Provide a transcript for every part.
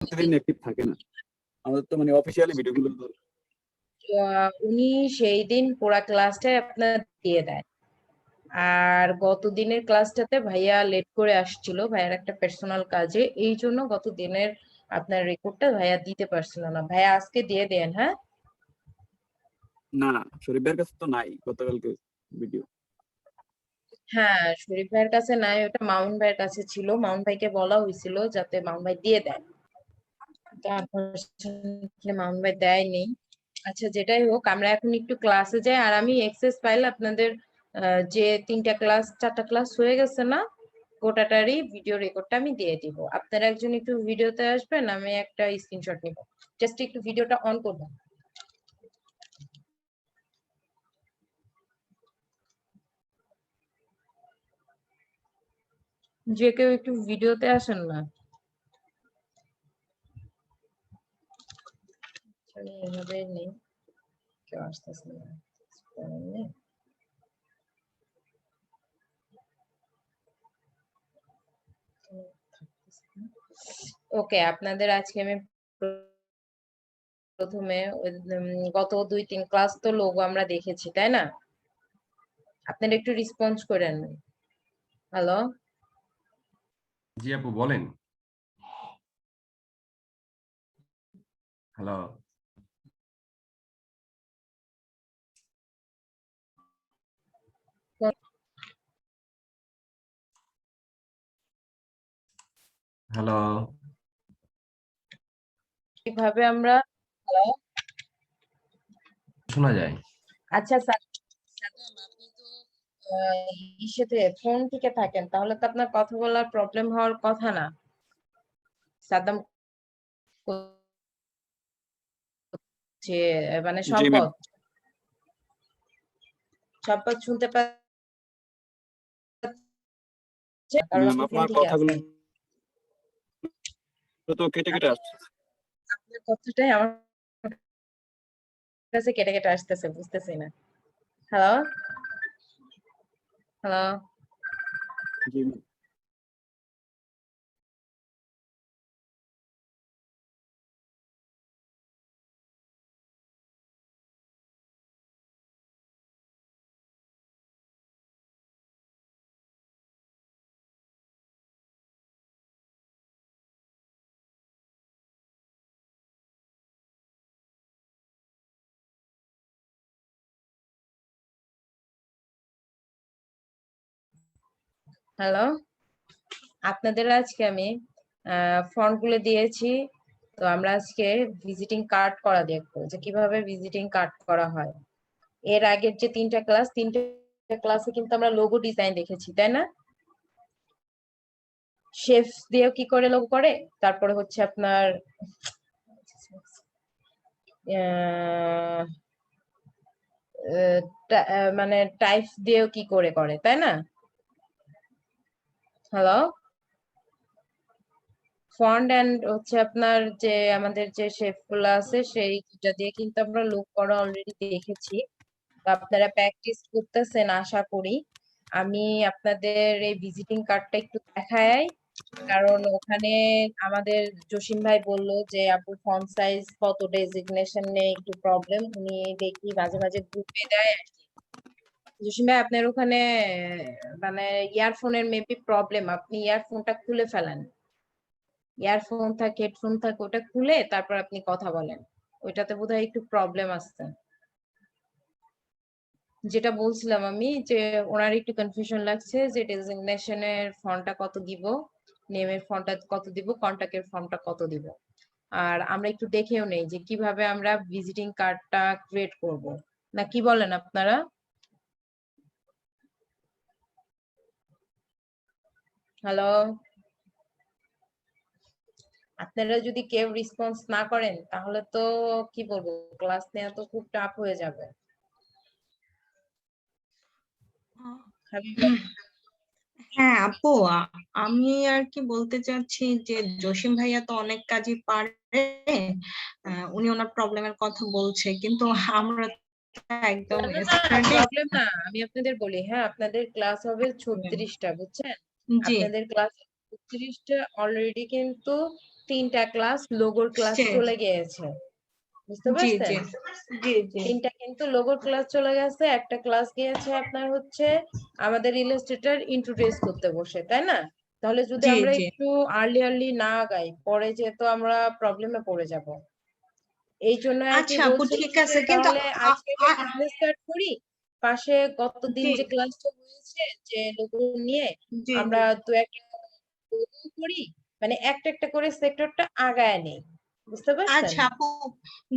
প্রতিদিন অ্যাক্টিভ থাকে না। আমাদের তো মানে অফিসিয়ালি ভিডিওগুলো তো উনি সেই দিন পুরা ক্লাসটাই আপনার দিয়ে দেয়। আর গত দিনের ক্লাসটাতে ভাইয়া লেট করে আসছিল ভাইয়ার একটা পার্সোনাল কাজে, এই জন্য গত দিনের আপনার রেকর্ডটা ভাইয়া দিতে পারছিল না। ভাইয়া আজকে দিয়ে দেন। হ্যাঁ, না, শরীফ ভাইয়ের কাছে তো নাই গতকালকে ভিডিও। হ্যাঁ, শরীফ ভাইয়ের কাছে নাই, ওটা মামুন ভাইয়ের কাছে ছিল। মামুন ভাইকে বলা হয়েছিল যাতে মামুন ভাই দিয়ে দেয়, তারপর মামুন ভাই দেয়নি। আচ্ছা, যেটাই হোক, আমরা এখন একটু ক্লাসে যাই। আর আমি এক্সেস পাইলে আপনাদের যে 3টা ক্লাস 4টা ক্লাস হয়ে গেছে না, গোটাটারই ভিডিও রেকর্ডটা আমি দিয়ে দিব। আপনারা একজন একটু ভিডিওতে আসবেন, আমি একটা স্ক্রিনশট নিব। জাস্ট একটু ভিডিওটা অন করবেন। যে কেউ একটু ভিডিওতে আসেন না। আমি এভাবে নেই, কেউ আসতেছে না। ওকে, আপনাদের আজকে আমি প্রথমে গত 2-3 ক্লাস তো লোগো আমরা দেখেছি, তাই না? আপনারা একটু রেসপন্স করেন। হ্যালো, জি আপু বলেন। হ্যালো, হ্যালো, কিভাবে আমরা, হ্যালো, শোনা যায়? আচ্ছা স্যার, আপনি তো ইসেতে ফোন থেকে থাকেন, তাহলে তো আপনার কথা বলার প্রবলেম হওয়ার কথা না। সাদ্দাম যে মানে জি ম্যাম। সম্পদ শুনতে পাচ্ছে, কারণ ম্যাম আপনি ফোন আপনার থেকে কথাগুলো আছেন। তো কেটে কেটে আসছে। আপনার কথাটাই আমার কাছে কেটে কেটে আসতেছে, বুঝতেছি না। হ্যালো, হ্যালো, জি ম্যাম। হ্যালো, আপনাদের আজকে আমি ফর্ম গুলো দিয়েছি। তো আমরা আজকে ভিজিটিং কার্ড করা দেখবো, যে কিভাবে ভিজিটিং কার্ড করা হয়। এর আগের যে 3টা ক্লাস, 3টে ক্লাসে কিন্তু আমরা লোগো ডিজাইন দেখেছি, তাই না? শেফ দিয়েও কি করে লোগো করে, তারপরে হচ্ছে আপনার মানে টাইপ দিয়েও কি করে করে, তাই না? হ্যালো, ফন্ট এন্ড হচ্ছে আপনার যে আমাদের যে শেপ গুলো আছে সেই দুটা দিয়ে কিন্তু আমরা লুক করা অলরেডি দেখেছি। তো আপনারা প্র্যাকটিস করতেছেন আশা করি। আমি আপনাদের এই ভিজিটিং কার্ডটা একটু দেখাই, কারণ ওখানে আমাদের জসিম ভাই বলল যে আপু ফন্ট সাইজ কত ডেজিগনেশন নিয়ে একটু প্রবলেম, উনি দেখি মাঝে মাঝে গ্রুপে দেয় আর কি। জসিম ভাই, আপনার ওখানে মানে ইয়ারফোনের মেবি প্রবলেম, আপনি ইয়ারফোনটা খুলে ফেলেন। ইয়ারফোন থাকে, হেডফোন থাকে, ওটা খুলে তারপর আপনি কথা বলেন, ওইটাতে বোধহয় একটু প্রবলেম আসছে। যেটা বলছিলাম আমি, যে ওনার একটু কনফিউশন লাগছে যে ডেজিগনেশনের ফন্টটা কত দিব, নেমের ফন্টটা কত দিব, কন্টাক্টের ফর্মটা কত দিব। আর আমরা একটু দেখেও নেই যে কিভাবে আমরা ভিজিটিং কার্ডটা ক্রিয়েট করব, না কি বলেন আপনারা? হ্যালো, আপনারা যদি কেউ রেসপন্স না করেন তাহলে তো কি বলবো, ক্লাস নেওয়া তো খুব টাফ হয়ে যাবে। হ্যাঁ আপু, আমি আর কি বলতে চাচ্ছি যে জসিম ভাইয়া তো অনেক কাজই পারে। উনি ওনার প্রবলেমের কথা বলছে, কিন্তু আমরা তো একদম স্টার্টিং। প্রবলেম না, আমি আপনাদের বলি, হ্যাঁ আপনাদের ক্লাস হবে 36টা, বুঝছেন? জি আপনাদের ক্লাস 36টা অলরেডি কিন্তু 3টা ক্লাস লোগোর ক্লাস জি চলে গিয়েছে, বুঝতে জি পারছেন? জি জি 3টা কিন্তু লোগোর ক্লাস চলে গেছে, একটা ক্লাস গিয়েছে আপনার হচ্ছে আমাদের ইলাস্ট্রেটর ইন্ট্রোডিউস করতে বসে, তাই না? তাহলে যদি জি আমরা জি একটু আর্লি না গাই পরে যেহেতু আমরা প্রবলেমে পড়ে যাব, এই জন্য আর কি আচ্ছা আপু বলছিলাম ঠিক যে আছে কিন্তু তাহলে আজকে ক্লাস স্টার্ট করি, পাশে গতদিন জি যে ক্লাসটা হয়েছে যে লোগো নিয়ে জি আমরা দু একটা লোগো করি, মানে একটা একটা করে সেক্টরটা আগায় নেই, বুঝতে পারছেন? আচ্ছা আপু,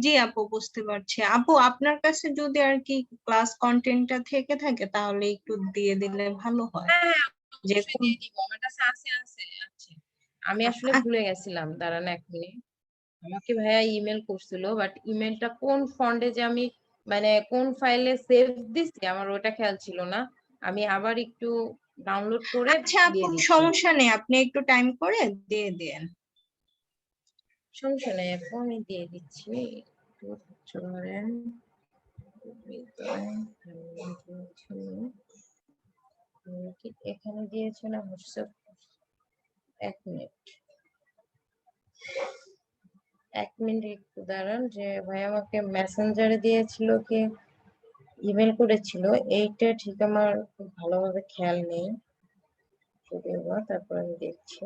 জি আপু বুঝতে পারছি। আপু আপনার কাছে যদি আর কি ক্লাস কন্টেন্টটা থেকে থাকে তাহলে একটু দিয়ে দিলে ভালো হয়। হ্যাঁ হ্যাঁ, যে অবশ্যই দিয়ে দিব, আমার কাছে আছে। আমি আসলে ভুলে গেছিলাম, দাঁড়ান এক মিনিট। আমাকে ভাইয়া ইমেল করছিল, বাট ইমেলটা কোন ফন্টে যে আমি মানে কোন ফাইলে সেভ দিছি আমার ওটা খেয়াল ছিল না। আমি আবার একটু ডাউনলোড করে আচ্ছা আপু দিয়ে দিচ্ছি। সমস্যা নেই, আপনি একটু টাইম করে দিয়ে দেন। সমস্যা নেই আপু, আমি দিয়ে দিচ্ছি, একটু ধৈর্য ধরেন। আপনি কি এখানে দিয়েছে না হোয়াটসঅ্যাপ? এক মিনিট, এক মিনিট একটু দাঁড়ান, যে ভাই আমাকে মেসেঞ্জারে দিয়েছিল কি ইমেল করেছিল, এইটা ঠিক আমার খুব ভালোভাবে খেয়াল নেই, যদিও বা তারপর আমি দেখছি।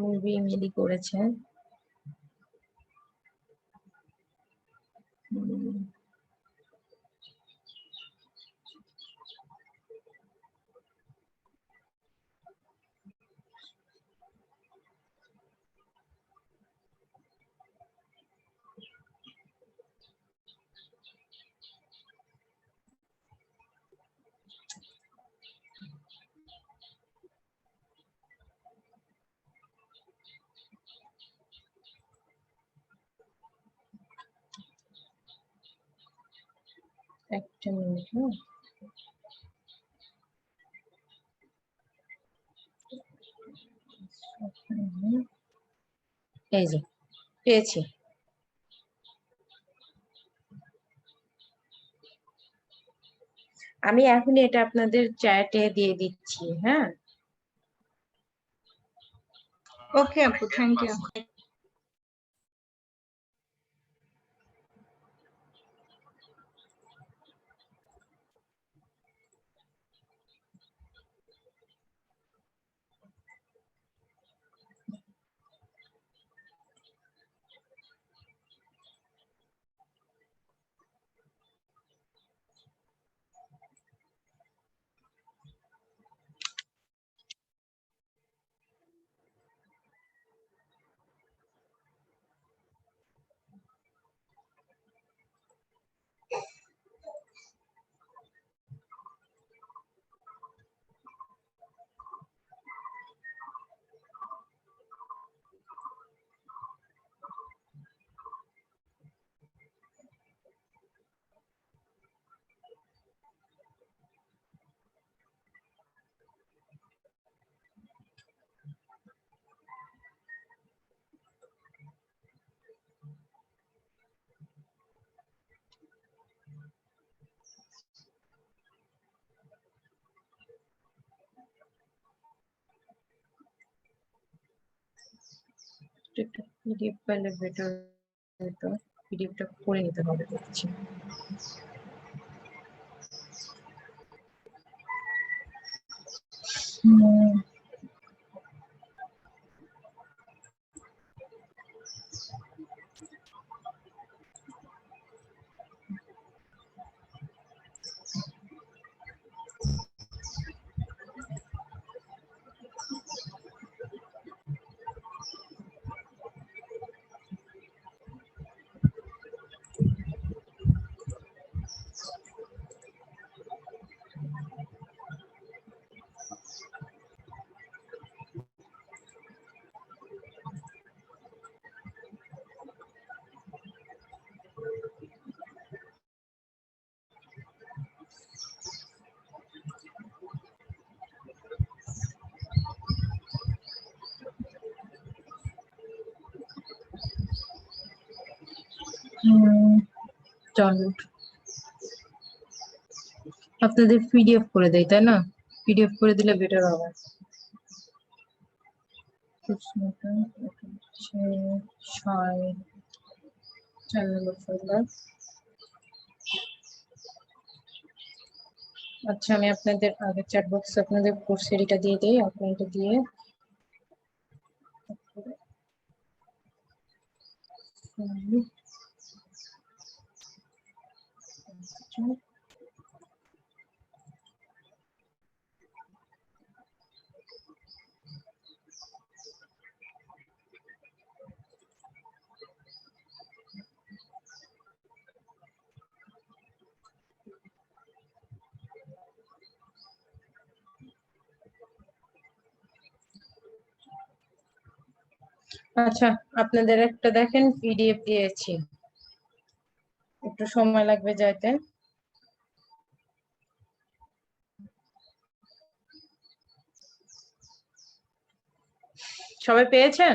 মুভি ইমেলই করেছে। উম, একটা মিনিট, হ্যাঁ। এই যে পেয়েছি। আমি এখনই এটা আপনাদের চ্যাটে দিয়ে দিচ্ছি, হ্যাঁ। ওকে আপু, থ্যাংক ইউ। একটা পিডিএফ ফাইলে বেটার হতো, পিডিএফটা করে নিতে হবে দেখছি। হুম, ডাউনলোড আপনাদের পিডিএফ করে দেয়, তাই না? পিডিএফ করে দিলে বেটার হবে। প্রশ্নটা হচ্ছে 4 নম্বর ফোল্ডার। আচ্ছা, আমি আপনাদের আগে চ্যাট বক্সে আপনাদের কোর্সের এটা দিয়ে দেই, আপনার এটা দিয়ে আচ্ছা, আপনাদের একটা দেখেন পিডিএফ দিয়েছি, একটু সময় লাগবে যাইতে। সবাই পেয়েছেন?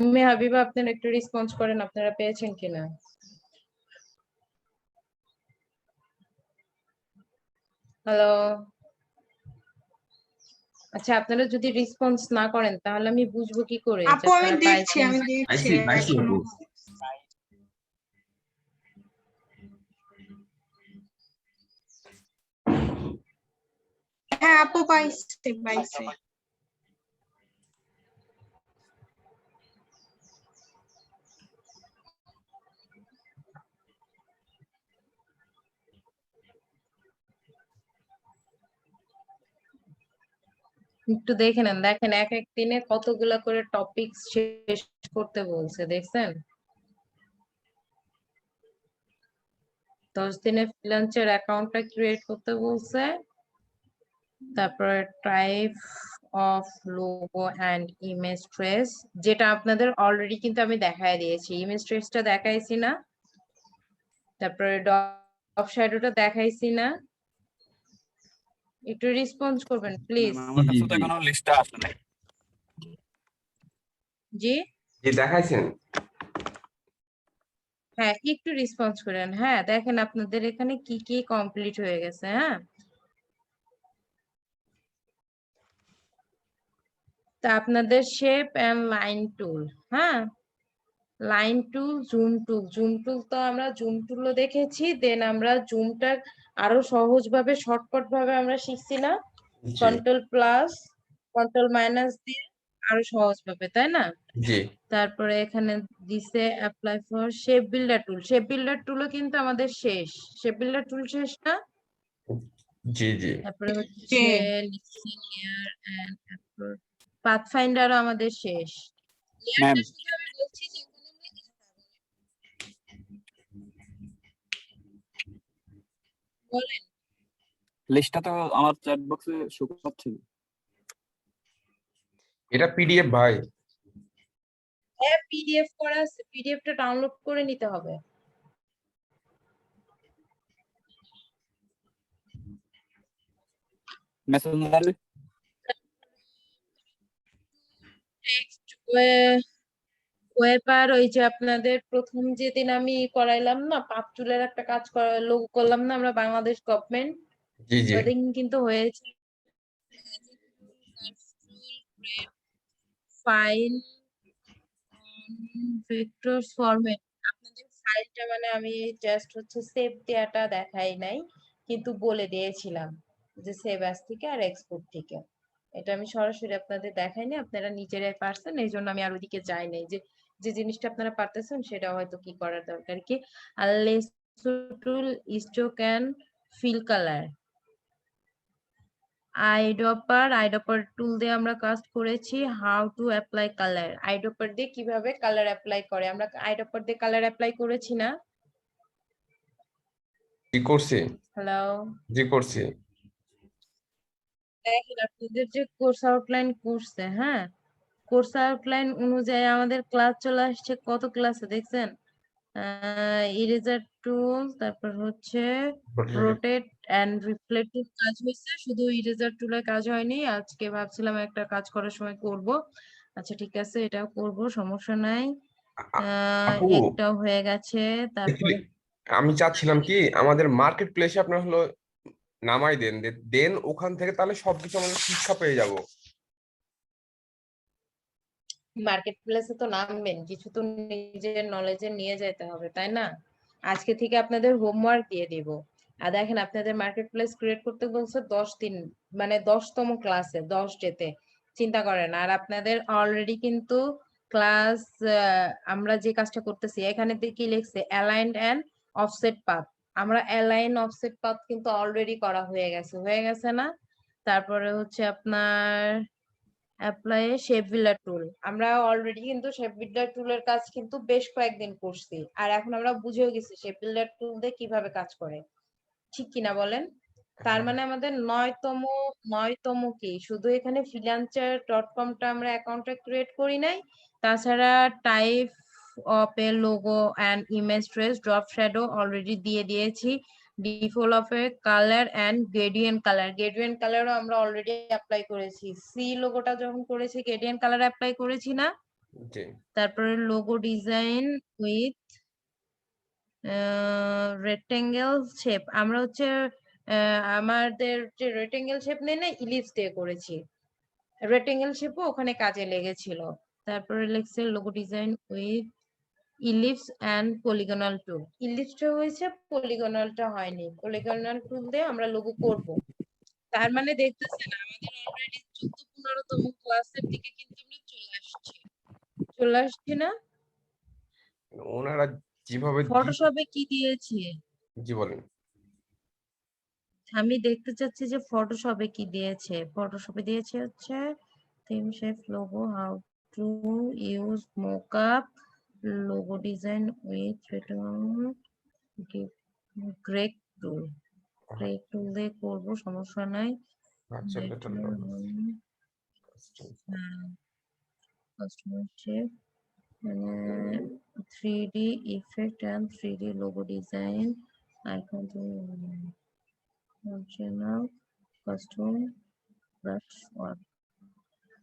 উম্মে হাবিবা, আপনারা একটু রেসপন্স করেন, আপনারা পেয়েছেন কিনা। হ্যালো। আচ্ছা, আপনারা যদি রেসপন্স না করেন তাহলে আমি বুঝবো কি করে যে আপু আমি আপনারা দেখছি পাইছেন। আমি দেখছি পাইছি এখনো। আপু। হ্যাঁ আপু পাইছে পাইছে। একটু দেখে নেন, দেখেন এক এক দিনে কতগুলা করে টপিক শেষ করতে বলছে, দেখছেন? 10 দিনে ফ্রিল্যান্সার অ্যাকাউন্টটা ক্রিয়েট করতে বলছে, তারপরে type of logo and image trace, যেটা আপনাদের অলরেডি কিন্তু আমি দেখায় দিয়েছি, ইমেজ ট্রেসটা দেখাইছি না? তারপরে ড্রপ শ্যাডোটা দেখাইছি না? একটু রেসপন্স করবেন প্লিজ। আমার কাছে তো এখনো লিস্টটা আসে নাই। জি জি দেখাইছেন। হ্যাঁ, একটু রেসপন্স করেন। হ্যাঁ, দেখেন আপনাদের এখানে কি কি কমপ্লিট হয়ে গেছে। হ্যাঁ, তা আপনাদের শেপ এন্ড লাইন টুল, হ্যাঁ, লাইন টুল, জুম টুল তো আমরা জুম টুলও দেখেছি, দেন আমরা জুমটা আরো সহজ ভাবে শর্টকাট ভাবে আমরা শিখছি না, জি কন্ট্রোল প্লাস কন্ট্রোল মাইনাস দিয়ে আরো সহজ ভাবে, তাই না? জি তারপরে এখানে দিছে apply for shape builder tool, shape builder টুলও কিন্তু আমাদের শেষ, শেপ বিল্ডার টুল শেষ না? জি জি তারপরে হচ্ছে লেয়ার এন্ড পাথফাইন্ডারও আমাদের শেষ। ম্যাম, লেয়ারটা শুধু আমি বলছি যে বলেন। লিস্টটা তো আমার চ্যাট বক্সে শো করছে। এটা পিডিএফ ভাই। হ্যাঁ, পিডিএফ করা আছে, পিডিএফটা ডাউনলোড করে নিতে হবে। মেসেঞ্জারে টেক্সট ওয়েবার, ওই যে আপনাদের প্রথম যেদিন আমি করাইলাম না, পাঁচ চুলের একটা কাজ লোগো করলাম না আমরা, বাংলাদেশ গভর্নমেন্ট, জি জি ওইদিন কিন্তু হয়েছে ফাইল ভেক্টরস ফরম্যাট। আপনাদের ফাইলটা মানে আমি জাস্ট হচ্ছে সেভ দেয়াটা দেখাই নাই, কিন্তু বলে দিয়েছিলাম যে সেভ অ্যাজ থেকে আর এক্সপোর্ট থেকে, এটা আমি সরাসরি আপনাদের দেখাইনি, আপনারা নিজেরাই পারছেন, এই জন্য আমি আর ওদিকে যাই নাই। যে যে জিনিসটা আপনারা পারতেছেন সেটা হয়তো কি করার দরকার কি। আর টুল স্ট্রোক এন্ড ফিল কালার, আইডপার টুল দিয়ে আমরা কাজ করেছি। হাউ টু অ্যাপ্লাই কালার, আইডপার দিয়ে কিভাবে কালার অ্যাপ্লাই করে, আমরা আইডপার দিয়ে কালার অ্যাপ্লাই করেছি না? জি করছি। হ্যালো, জি করছি। দেখেন আপনাদের যে কোর্স আউটলাইন করছে, হ্যাঁ, কোর্স আউটলাইন অনুযায়ী আমাদের ক্লাস চলে আসছে, কত ক্লাসে দেখছেন? ইরেজার টুল, তারপর হচ্ছে রোটেট এন্ড রিফ্লেক্টিভ কাজ হয়েছে, শুধু ইরেজার টুলের কাজ হয়নি। আজকে ভাবছিলাম একটা কাজ করার সময় করব, আচ্ছা ঠিক আছে এটাও করব, সমস্যা নাই। আপু একটাও হয়ে গেছে, তারপরে আমি চাচ্ছিলাম কি আমাদের মার্কেট প্লেসে আপনার হলো নামাই দেন, দেন ওখান থেকে তাহলে সবকিছু আমাদের শিক্ষা পেয়ে যাব। মার্কেট প্লেসে তো নামবেন, কিছু তো নিজের নলেজে নিয়ে যেতে হবে, তাই না? আজকে থেকে আপনাদের হোমওয়ার্ক দিয়ে দিব। আর দেখেন, আপনাদের মার্কেট প্লেস ক্রিয়েট করতে বলছে 10 দিন, মানে 10তম ক্লাসে 10 ডেতে। চিন্তা করেন। আর আপনাদের অলরেডি কিন্তু ক্লাস, আমরা যে কাজটা করতেছি এখানে কি লিখছে, অ্যালাইন্ড এন্ড অফসেট পাথ। আমরা অ্যালাইন অফসেট পাথ কিন্তু অলরেডি করা হয়ে গেছে না? তারপরে হচ্ছে আপনার অ্যাপ্লাই শেপ বিল্ডার টুল, আমরা অলরেডি কিন্তু শেপ বিল্ডার টুলের কাজ কিন্তু বেশ কয়েকদিন করছি, আর এখন আমরা বুঝেও গেছি শেপ বিল্ডার টুল দিয়ে কিভাবে কাজ করে, ঠিক কিনা বলেন? তার মানে আমাদের নয়তম কি শুধু এখানে freelancer.com-টা আমরা অ্যাকাউন্টটা ক্রিয়েট করি নাই, তাছাড়া type of a logo and image trace drop shadow already দিয়ে দিয়েছি, default of a colour and gradient কালারও আমরা অলরেডি অ্যাপ্লাই করেছি। সি লোগোটা যখন করেছি গ্রেডিয়েন্ট কালার অ্যাপ্লাই করেছি না? জি তারপরে logo design with rectangle shape, আমরা হচ্ছে আমাদের যে রেক্টেঙ্গেল শেপ নেই না, ইলিপস দিয়ে করেছি। রেক্টেঙ্গেল শেপও ওখানে কাজে লেগেছিল। তারপরে লিখছে logo design with ellipse and polygonal tool. ইলিপসটা হয়েছে, পলিগনালটা হয়নি। পলিগনাল টুল দিয়ে আমরা লোগো করব। তার মানে দেখতেছেন আমাদের অলরেডি 14-15তম ক্লাসের দিকে কিন্তু আমরা চলে আসছি না? ওনারা যেভাবে ফটোশপে কি দিয়েছি জি বলেন। আমি দেখতে চাচ্ছি যে ফটোশপে কি দিয়েছে। ফটোশপে দিয়েছে হচ্ছে theme shape logo, how to use mockup, logo design with গ্রেক টুল। গ্রেক টুল দিয়ে করবো, সমস্যা নাই। আচ্ছা better customer shape, 3D effect and 3D logo design, icon to functional custom brush work,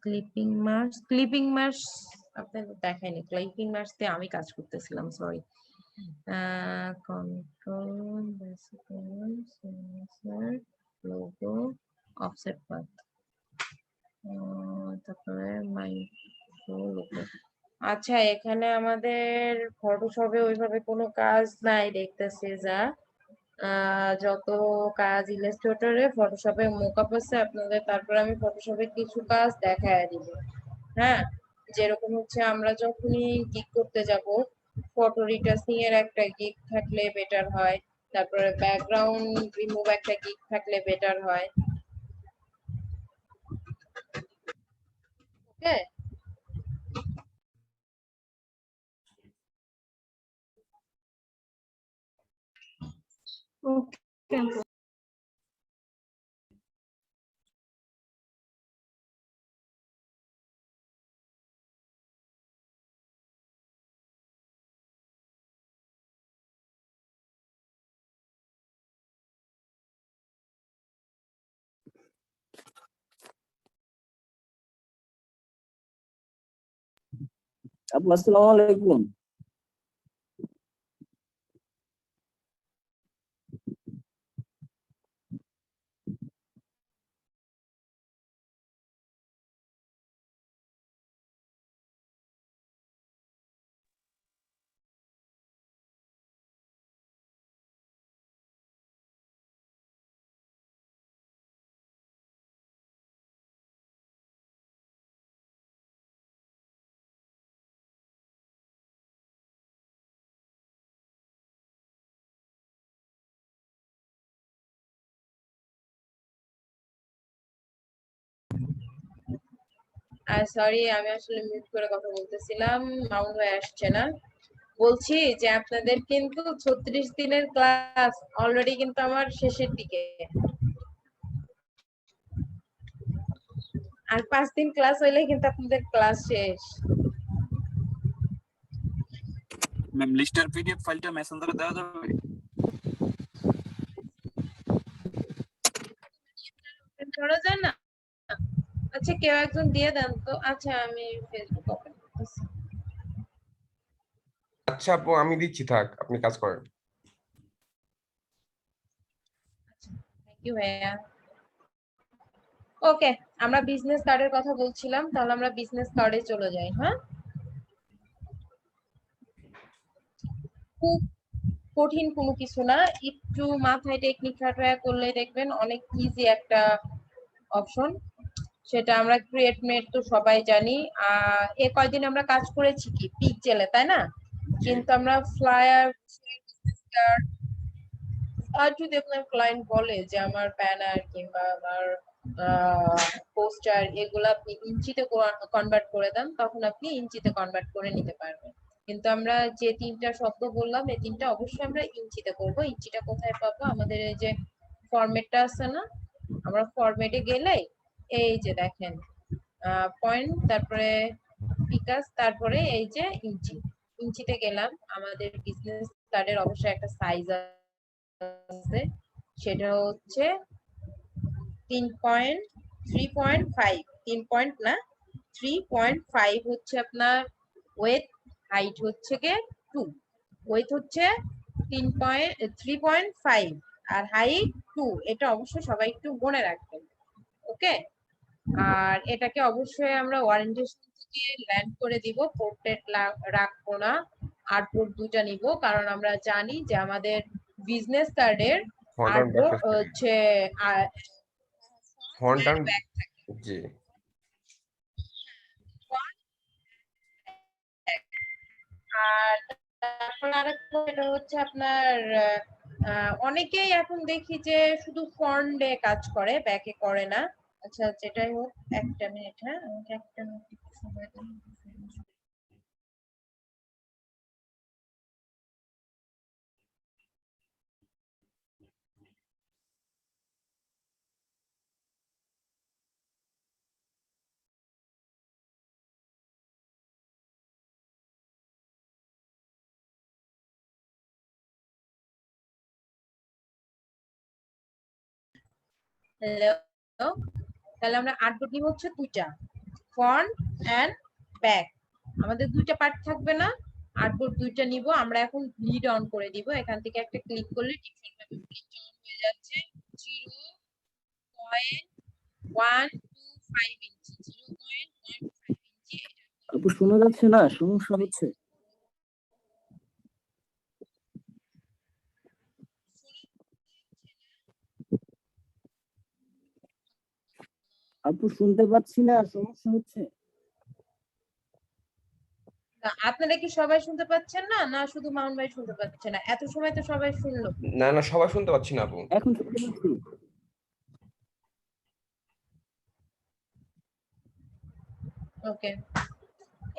clipping marks আপনাদের দেখাইনি। ক্লিপিং মার্কস দিয়ে আমি কাজ করতেছিলাম, sorry. Control logo offset path, তারপরে মাইক্রো লোগো। আচ্ছা, এখানে আমাদের ফটোশপে ওইভাবে কোনো কাজ নাই দেখতেছি, যা যত কাজ ইলাস্ট্রেটরে, ফটোশপে মোকআপ আছে আপনাদের। তারপর আমি ফটোশপে কিছু কাজ দেখায় দিব। হ্যাঁ, যেরকম হচ্ছে আমরা যখনই গিগ করতে যাব, ফটো রিটাচিং এর একটা গিগ থাকলে বেটার হয়, তারপরে ব্যাকগ্রাউন্ড রিমুভ একটা গিগ থাকলে বেটার হয়। ওকে, ওকে আপু আসসালামু আলাইকুম। আর সরি, আমি আসলে মিউট করে কথা বলতেছিলাম, মাউন্ট হয়ে আসছে না। বলছি যে আপনাদের কিন্তু 36 দিনের ক্লাস অলরেডি কিন্তু আমার শেষের দিকে, আর 5 দিন ক্লাস হইলে কিন্তু আপনাদের ক্লাস শেষ। ম্যাম লিস্টের পিডিএফ ফাইলটা মেসেঞ্জারে দেওয়া যাবে? করা যায় না? আচ্ছা, কেউ একজন দিয়ে দেন তো। আচ্ছা, আমি ফেসবুক ওপেন করতেছি। আচ্ছা আপু আমি দিচ্ছি, থাক আপনি কাজ করেন। থ্যাংক ইউ ভাইয়া। ওকে, আমরা বিজনেস কার্ডের কথা বলছিলাম, তাহলে আমরা বিজনেস কার্ডে চলে যাই। হ্যাঁ, খুব কঠিন কোনো কিছু না, একটু মাথায় টেকনিক খাটায়া করলে দেখবেন অনেক ইজি একটা অপশন। সেটা আমরা ক্রিয়েট মেট তো সবাই জানি। এ কয়দিন আমরা কাজ করেছি কি পিকজেলে, তাই না? কিন্তু আমরা ফ্লায়ার, আর যদি আপনার ক্লায়েন্ট বলে যে আমার ব্যানার কিংবা আমার পোস্টার এগুলো আপনি ইঞ্চিতে কনভার্ট করে দেন, তখন আপনি ইঞ্চিতে কনভার্ট করে নিতে পারবেন। কিন্তু আমরা যে তিনটা শব্দ বললাম এই তিনটা অবশ্যই আমরা ইঞ্চিতে করব। ইঞ্চিটা কোথায় পাবো? আমাদের এই যে ফরম্যাটটা আছে না, আমরা ফরম্যাটে গেলে এই যে দেখেন পয়েন্ট, তারপরে পিকাস, তারপরে এই যে ইঞ্চি। ইঞ্চিতে গেলাম, আমাদের বিজনেস কার্ডের অবশ্যই একটা সাইজ আছে, সেটা হচ্ছে 3.5। 3 পয়েন্ট না, 3.5 হচ্ছে আপনার ওয়েট, হাইট হচ্ছে কে 2, ওয়েট হচ্ছে 3.5 আর হাইট 2। এটা অবশ্যই সবাই একটু মনে রাখবেন, ওকে? আর এটাকে অবশ্যই আমরা ওয়ারেন্টি থেকে ল্যান্ড করে দিব, পোর্ট্রেট রাখবো না, আর্টবোর্ড দুটা নিব, কারণ আমরা জানি যে আমাদের বিজনেস কার্ডের ফন্ট অ্যান্ড আর্টবোর্ড ব্যাক হচ্ছে ফন্ট অ্যান্ড ব্যাক থাকে। জি। আর তারপর আরেকটা এটা হচ্ছে আপনার অনেকেই এখন দেখি যে শুধু ফন্টে কাজ করে, ব্যাকে করে না। আচ্ছা যেটাই হোক, একটা মিনিট, হ্যাঁ আমাকে একটা মিনিট সময় দিন। হ্যালো, তাহলে আমরা আর্টবোর্ড নিব হচ্ছে দুইটা, ফ্রন্ট এন্ড ব্যাক। আমাদের দুইটা পার্ট থাকবে না, আর্টবোর্ড দুইটা নিব। আমরা এখন ব্লিড অন করে দিব, এখান থেকে একটা ক্লিক করলে ডিফল্ট ভাবে ব্লিড অন হয়ে যাচ্ছে। 0.125 ইঞ্চি, 0.125 ইঞ্চি। আপু শোনা যাচ্ছে না, সমস্যা হচ্ছে। আপু শুনতে পাচ্ছি না, সমস্যা হচ্ছে। না, আপনারা কি সবাই শুনতে পাচ্ছেন না, না শুধু মামুন ভাই শুনতে পাচ্ছে না? এত সময় তো সবাই শুনলো। না না, সবাই শুনতে পাচ্ছি না আপু। এখন শুনতে পাচ্ছি। ওকে,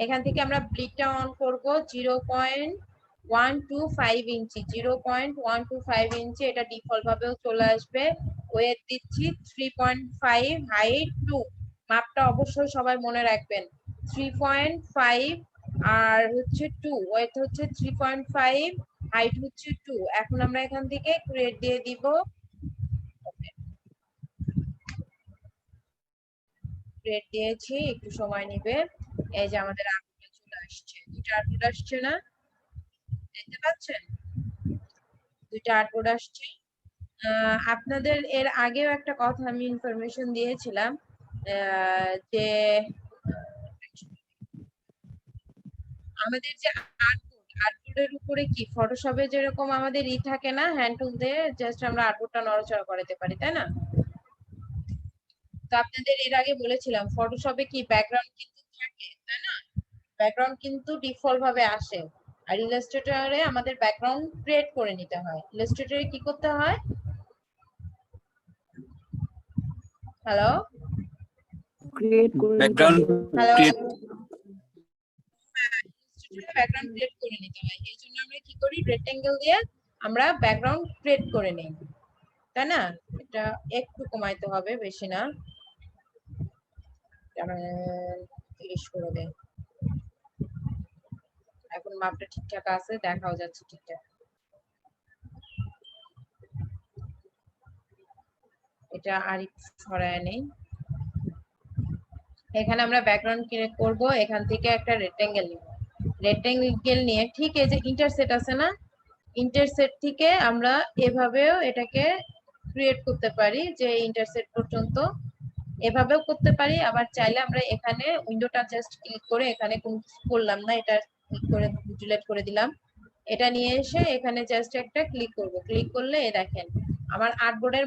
এখান থেকে আমরা ব্লিডটা অন করব 0.125 ইঞ্চি, 0.125 ইঞ্চি। এটা ডিফল্ট ভাবেও চলে আসবে। ওয়েট দিচ্ছি 3.5, হাইট 2। মাপটা অবশ্যই সবাই মনে রাখবেন, 3.5 আর হচ্ছে 2, ওয়েট হচ্ছে 3.5, হাইট হচ্ছে 2। এখন আমরা এখান থেকে ক্রিয়েট দিয়ে দিব। ক্রিয়েট দিয়েছি, একটু সময় নেবে। এই যে আমাদের আর্টবোর্ডে চলে আসছে, দুইটা আর্টবোর্ড আসছে না, দেখতে পাচ্ছেন? দুইটা আর্টবোর্ড আসছে। আপনাদের এর আগেও একটা কথা আমি ইনফরমেশন দিয়েছিলাম যে আমাদের যে আর্টবোর্ডের উপরে কি ফটোশপে যেরকম আমাদের থাকে না, হ্যান্ড টুল দিয়ে জাস্ট আমরা আর্টবোর্ডটা নড়াচড়া করাতে পারি, তাই না? তো আপনাদের এর আগে বলেছিলাম ফটোশপে কি ব্যাকগ্রাউন্ড কিন্তু থাকে, তাই না? ব্যাকগ্রাউন্ড কিন্তু ডিফল্ট ভাবে আসে। আর ইলাস্ট্রেটরে আমাদের ব্যাকগ্রাউন্ড ক্রিয়েট করে নিতে হয়। ইলাস্ট্রেটরে কি করতে হয়? হ্যালো ক্রিয়েট করে ব্যাকগ্রাউন্ড ক্রিয়েট করে নিতে হয়। এই জন্য আমরা কি করি, রেক্টেঙ্গেল দিয়ে আমরা ব্যাকগ্রাউন্ড ক্রিয়েট করে নেই, তাই না? এটা একটু কমাইতে হবে, বেশি না, 30 করে দেয়। এখন মাপটা ঠিকঠাক আছে, দেখাও যাচ্ছে ঠিকঠাক। এটা আর একটু সরায় নেই। এখানে আমরা ব্যাকগ্রাউন্ড ক্রিয়েট করব, এখান থেকে একটা রেক্টেঙ্গেল নিব। রেক্টেঙ্গেল নিয়ে ঠিক এই যে ইন্টারসেট আছে না, ইন্টারসেট থেকে আমরা এভাবেও এটাকে ক্রিয়েট করতে পারি যে ইন্টারসেট পর্যন্ত, এভাবেও করতে পারি। আবার চাইলে আমরা এখানে উইন্ডোটা জাস্ট ক্লিক করে, এখানে কোনো কিছু করলাম না, এটা ক্লিক করে ডিলিট করে দিলাম, এটা নিয়ে এসে এখানে জাস্ট একটা ক্লিক করব, ক্লিক করলে এই দেখেন আমার আর্টবোর্ডের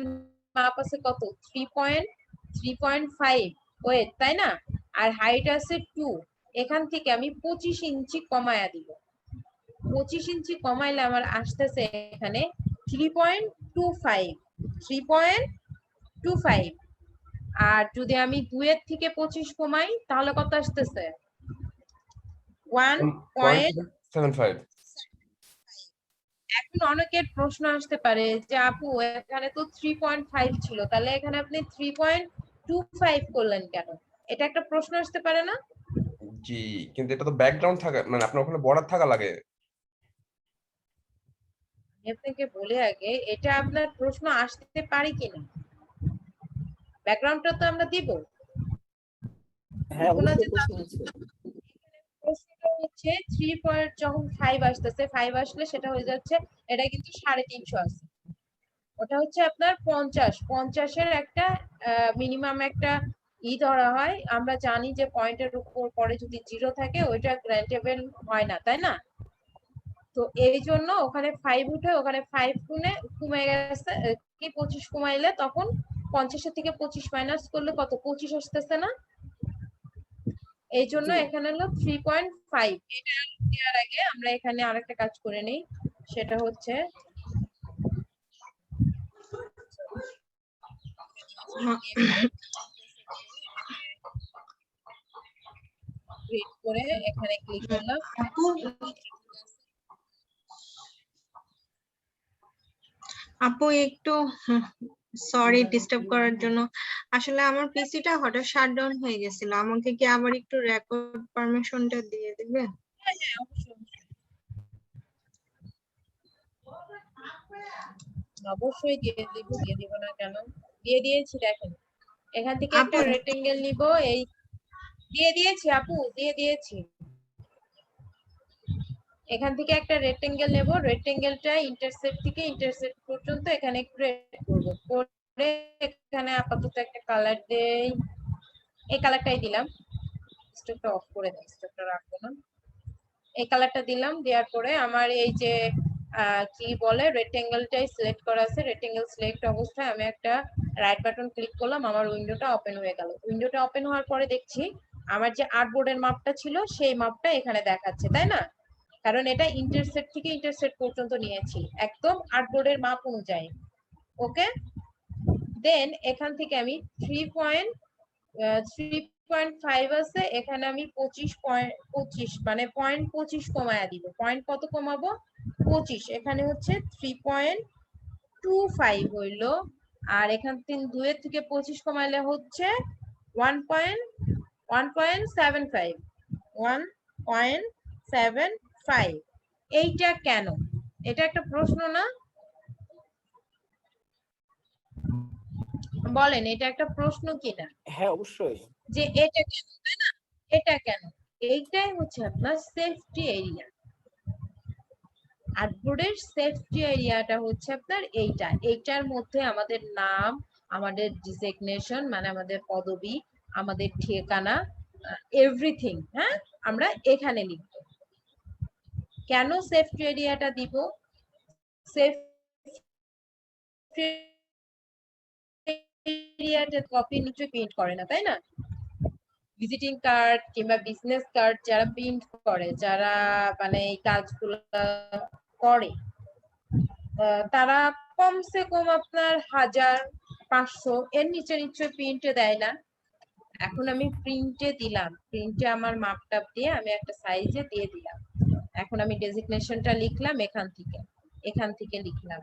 মাপ আছে কত 3.5 ওয়েট, তাই না? আর হাইট আছে 2। এখান থেকে আমি 25 ইঞ্চি কমায়া দিব। 25 ইঞ্চি কমাইলে আমার আসতেছে এখানে 3.25। আর যদি আমি 2 এর থেকে 25 কমাই তাহলে কত আসতেছে 1. 1.75। এখন অনেকের প্রশ্ন আসতে পারে যে আপু এখানে তো 3.5 ছিল, তাহলে এখানে আপনি 3.25 করলেন কেন? এটা একটা প্রশ্ন আসতে পারে না? জি, কিন্তু এটা তো ব্যাকগ্রাউন্ড থাকা, মানে আপনার ওখানে বর্ডার থাকা লাগে। আমি আপনাকে বলে আগে এটা আপনার প্রশ্ন আসতে পারে কিনা, ব্যাকগ্রাউন্ডটা তো আমরা দিব। হ্যাঁ কোনো অবশ্যই যে প্রশ্ন আছে। প্রশ্নটা হচ্ছে 3. যখন 5 আসতেছে, 5 আসলে সেটা হয়ে যাচ্ছে, এটা কিন্তু 350 আছে, ওটা হচ্ছে আপনার 50 এর একটা মিনিমাম একটা ধরা হয়। আমরা জানি যে পয়েন্টের উপর পরে যদি 0 থাকে ওইটা গ্র্যান্টেবল হয় না, তাই না? তো এই জন্য ওখানে 5 উঠে, ওখানে 5 কমে গেছে, কি 25 কমাইলে তখন 50 থেকে 25 মাইনাস করলে কত 25 আসতেছে না? এই জন্য জি। এখানে হলো 3.5। এটা দেওয়ার আগে আমরা এখানে আরেকটা কাজ করে নেই, সেটা হচ্ছে ক্লিক করে এখানে ক্লিক করলাম। আপু একটু সরি ডিস্টার্ব করার জন্য, আসলে আমার পিসিটা হঠাৎ শাটডাউন হয়ে গেছিল, আমাকে কি আবার একটু রেকর্ড পারমিশনটা দিয়ে দিবে? হ্যাঁ হ্যাঁ অবশ্যই অবশ্যই দিয়ে দিব না কেন, দিয়ে দিয়েছি। দেখেন এখান থেকে একটা আপু রেক্টেঙ্গেল নিব, এই দিয়ে দিয়েছি আপু, দিয়ে দিয়েছি। এখান থেকে একটা রেক্টেঙ্গেল নেব, রেক্টেঙ্গেলটা ইন্টারসেক্ট থেকে ইন্টারসেক্ট পর্যন্ত এখানে ক্রিয়েট করব, করে এখানে আপাতত একটা কালার দেই, এই কালারটাই দিলাম। স্টকটা অফ করে দেই, স্টকটা রাখবো না। এই কালারটা দিলাম, দেওয়ার পরে আমার এই যে কি বলে রেক্টেঙ্গেলটাই সিলেক্ট করা আছে, রেক্টেঙ্গেল সিলেক্ট অবস্থায় আমি একটা রাইট বাটন ক্লিক করলাম, আমার উইন্ডোটা ওপেন হয়ে গেল। উইন্ডোটা ওপেন হওয়ার পরে দেখছি আমার যে আর্টবোর্ডের মাপটা ছিল সেই মাপটা এখানে দেখাচ্ছে, তাই না? কারণ এটা ইন্টারসেট থেকে ইন্টারসেট পর্যন্ত নিয়েছি একদম আর্টবোর্ডের মাপ অনুযায়ী। ওকে, দেন এখান থেকে আমি 3.5 আছে, এখানে আমি 25 মানে 0.25 কমায়া দিব। পয়েন্ট কত কমাবো 25, এখানে হচ্ছে 3.25 হইলো। আর এখান থেকে 2 এর থেকে 25 কমাইলে হচ্ছে 1.75। এইটা কেন? এটা একটা প্রশ্ন না? বলেন এটা একটা প্রশ্ন কিনা? হ্যাঁ অবশ্যই। যে এটা কেন, তাই না? এটা কেন? এইটাই হচ্ছে আপনার সেফটি এরিয়া। আর্টবোর্ডের সেফটি এরিয়াটা হচ্ছে আপনার এইটার মধ্যে আমাদের নাম, আমাদের ডিজিগনেশন মানে আমাদের পদবি, আমাদের ঠিকানা, এভরিথিং, হ্যাঁ আমরা এখানে লিখব। কেন সেফটি এরিয়াটা দিব? সেফটি এরিয়াতে কপি নিচে প্রিন্ট করে না, তাই না? ভিজিটিং কার্ড কিংবা বিজনেস কার্ড যারা প্রিন্ট করে, যারা মানে এই কাজগুলো করে, তারা কমসে কম আপনার 1000-500 এর নিচে নিশ্চয় প্রিন্টে দেয় না। এখন আমি প্রিন্টে দিলাম, প্রিন্টে আমার মাপটাপ দিয়ে আমি একটা সাইজে দিয়ে দিলাম। এখন আমি ডেজিগনেশনটা লিখলাম এখান থেকে লিখলাম,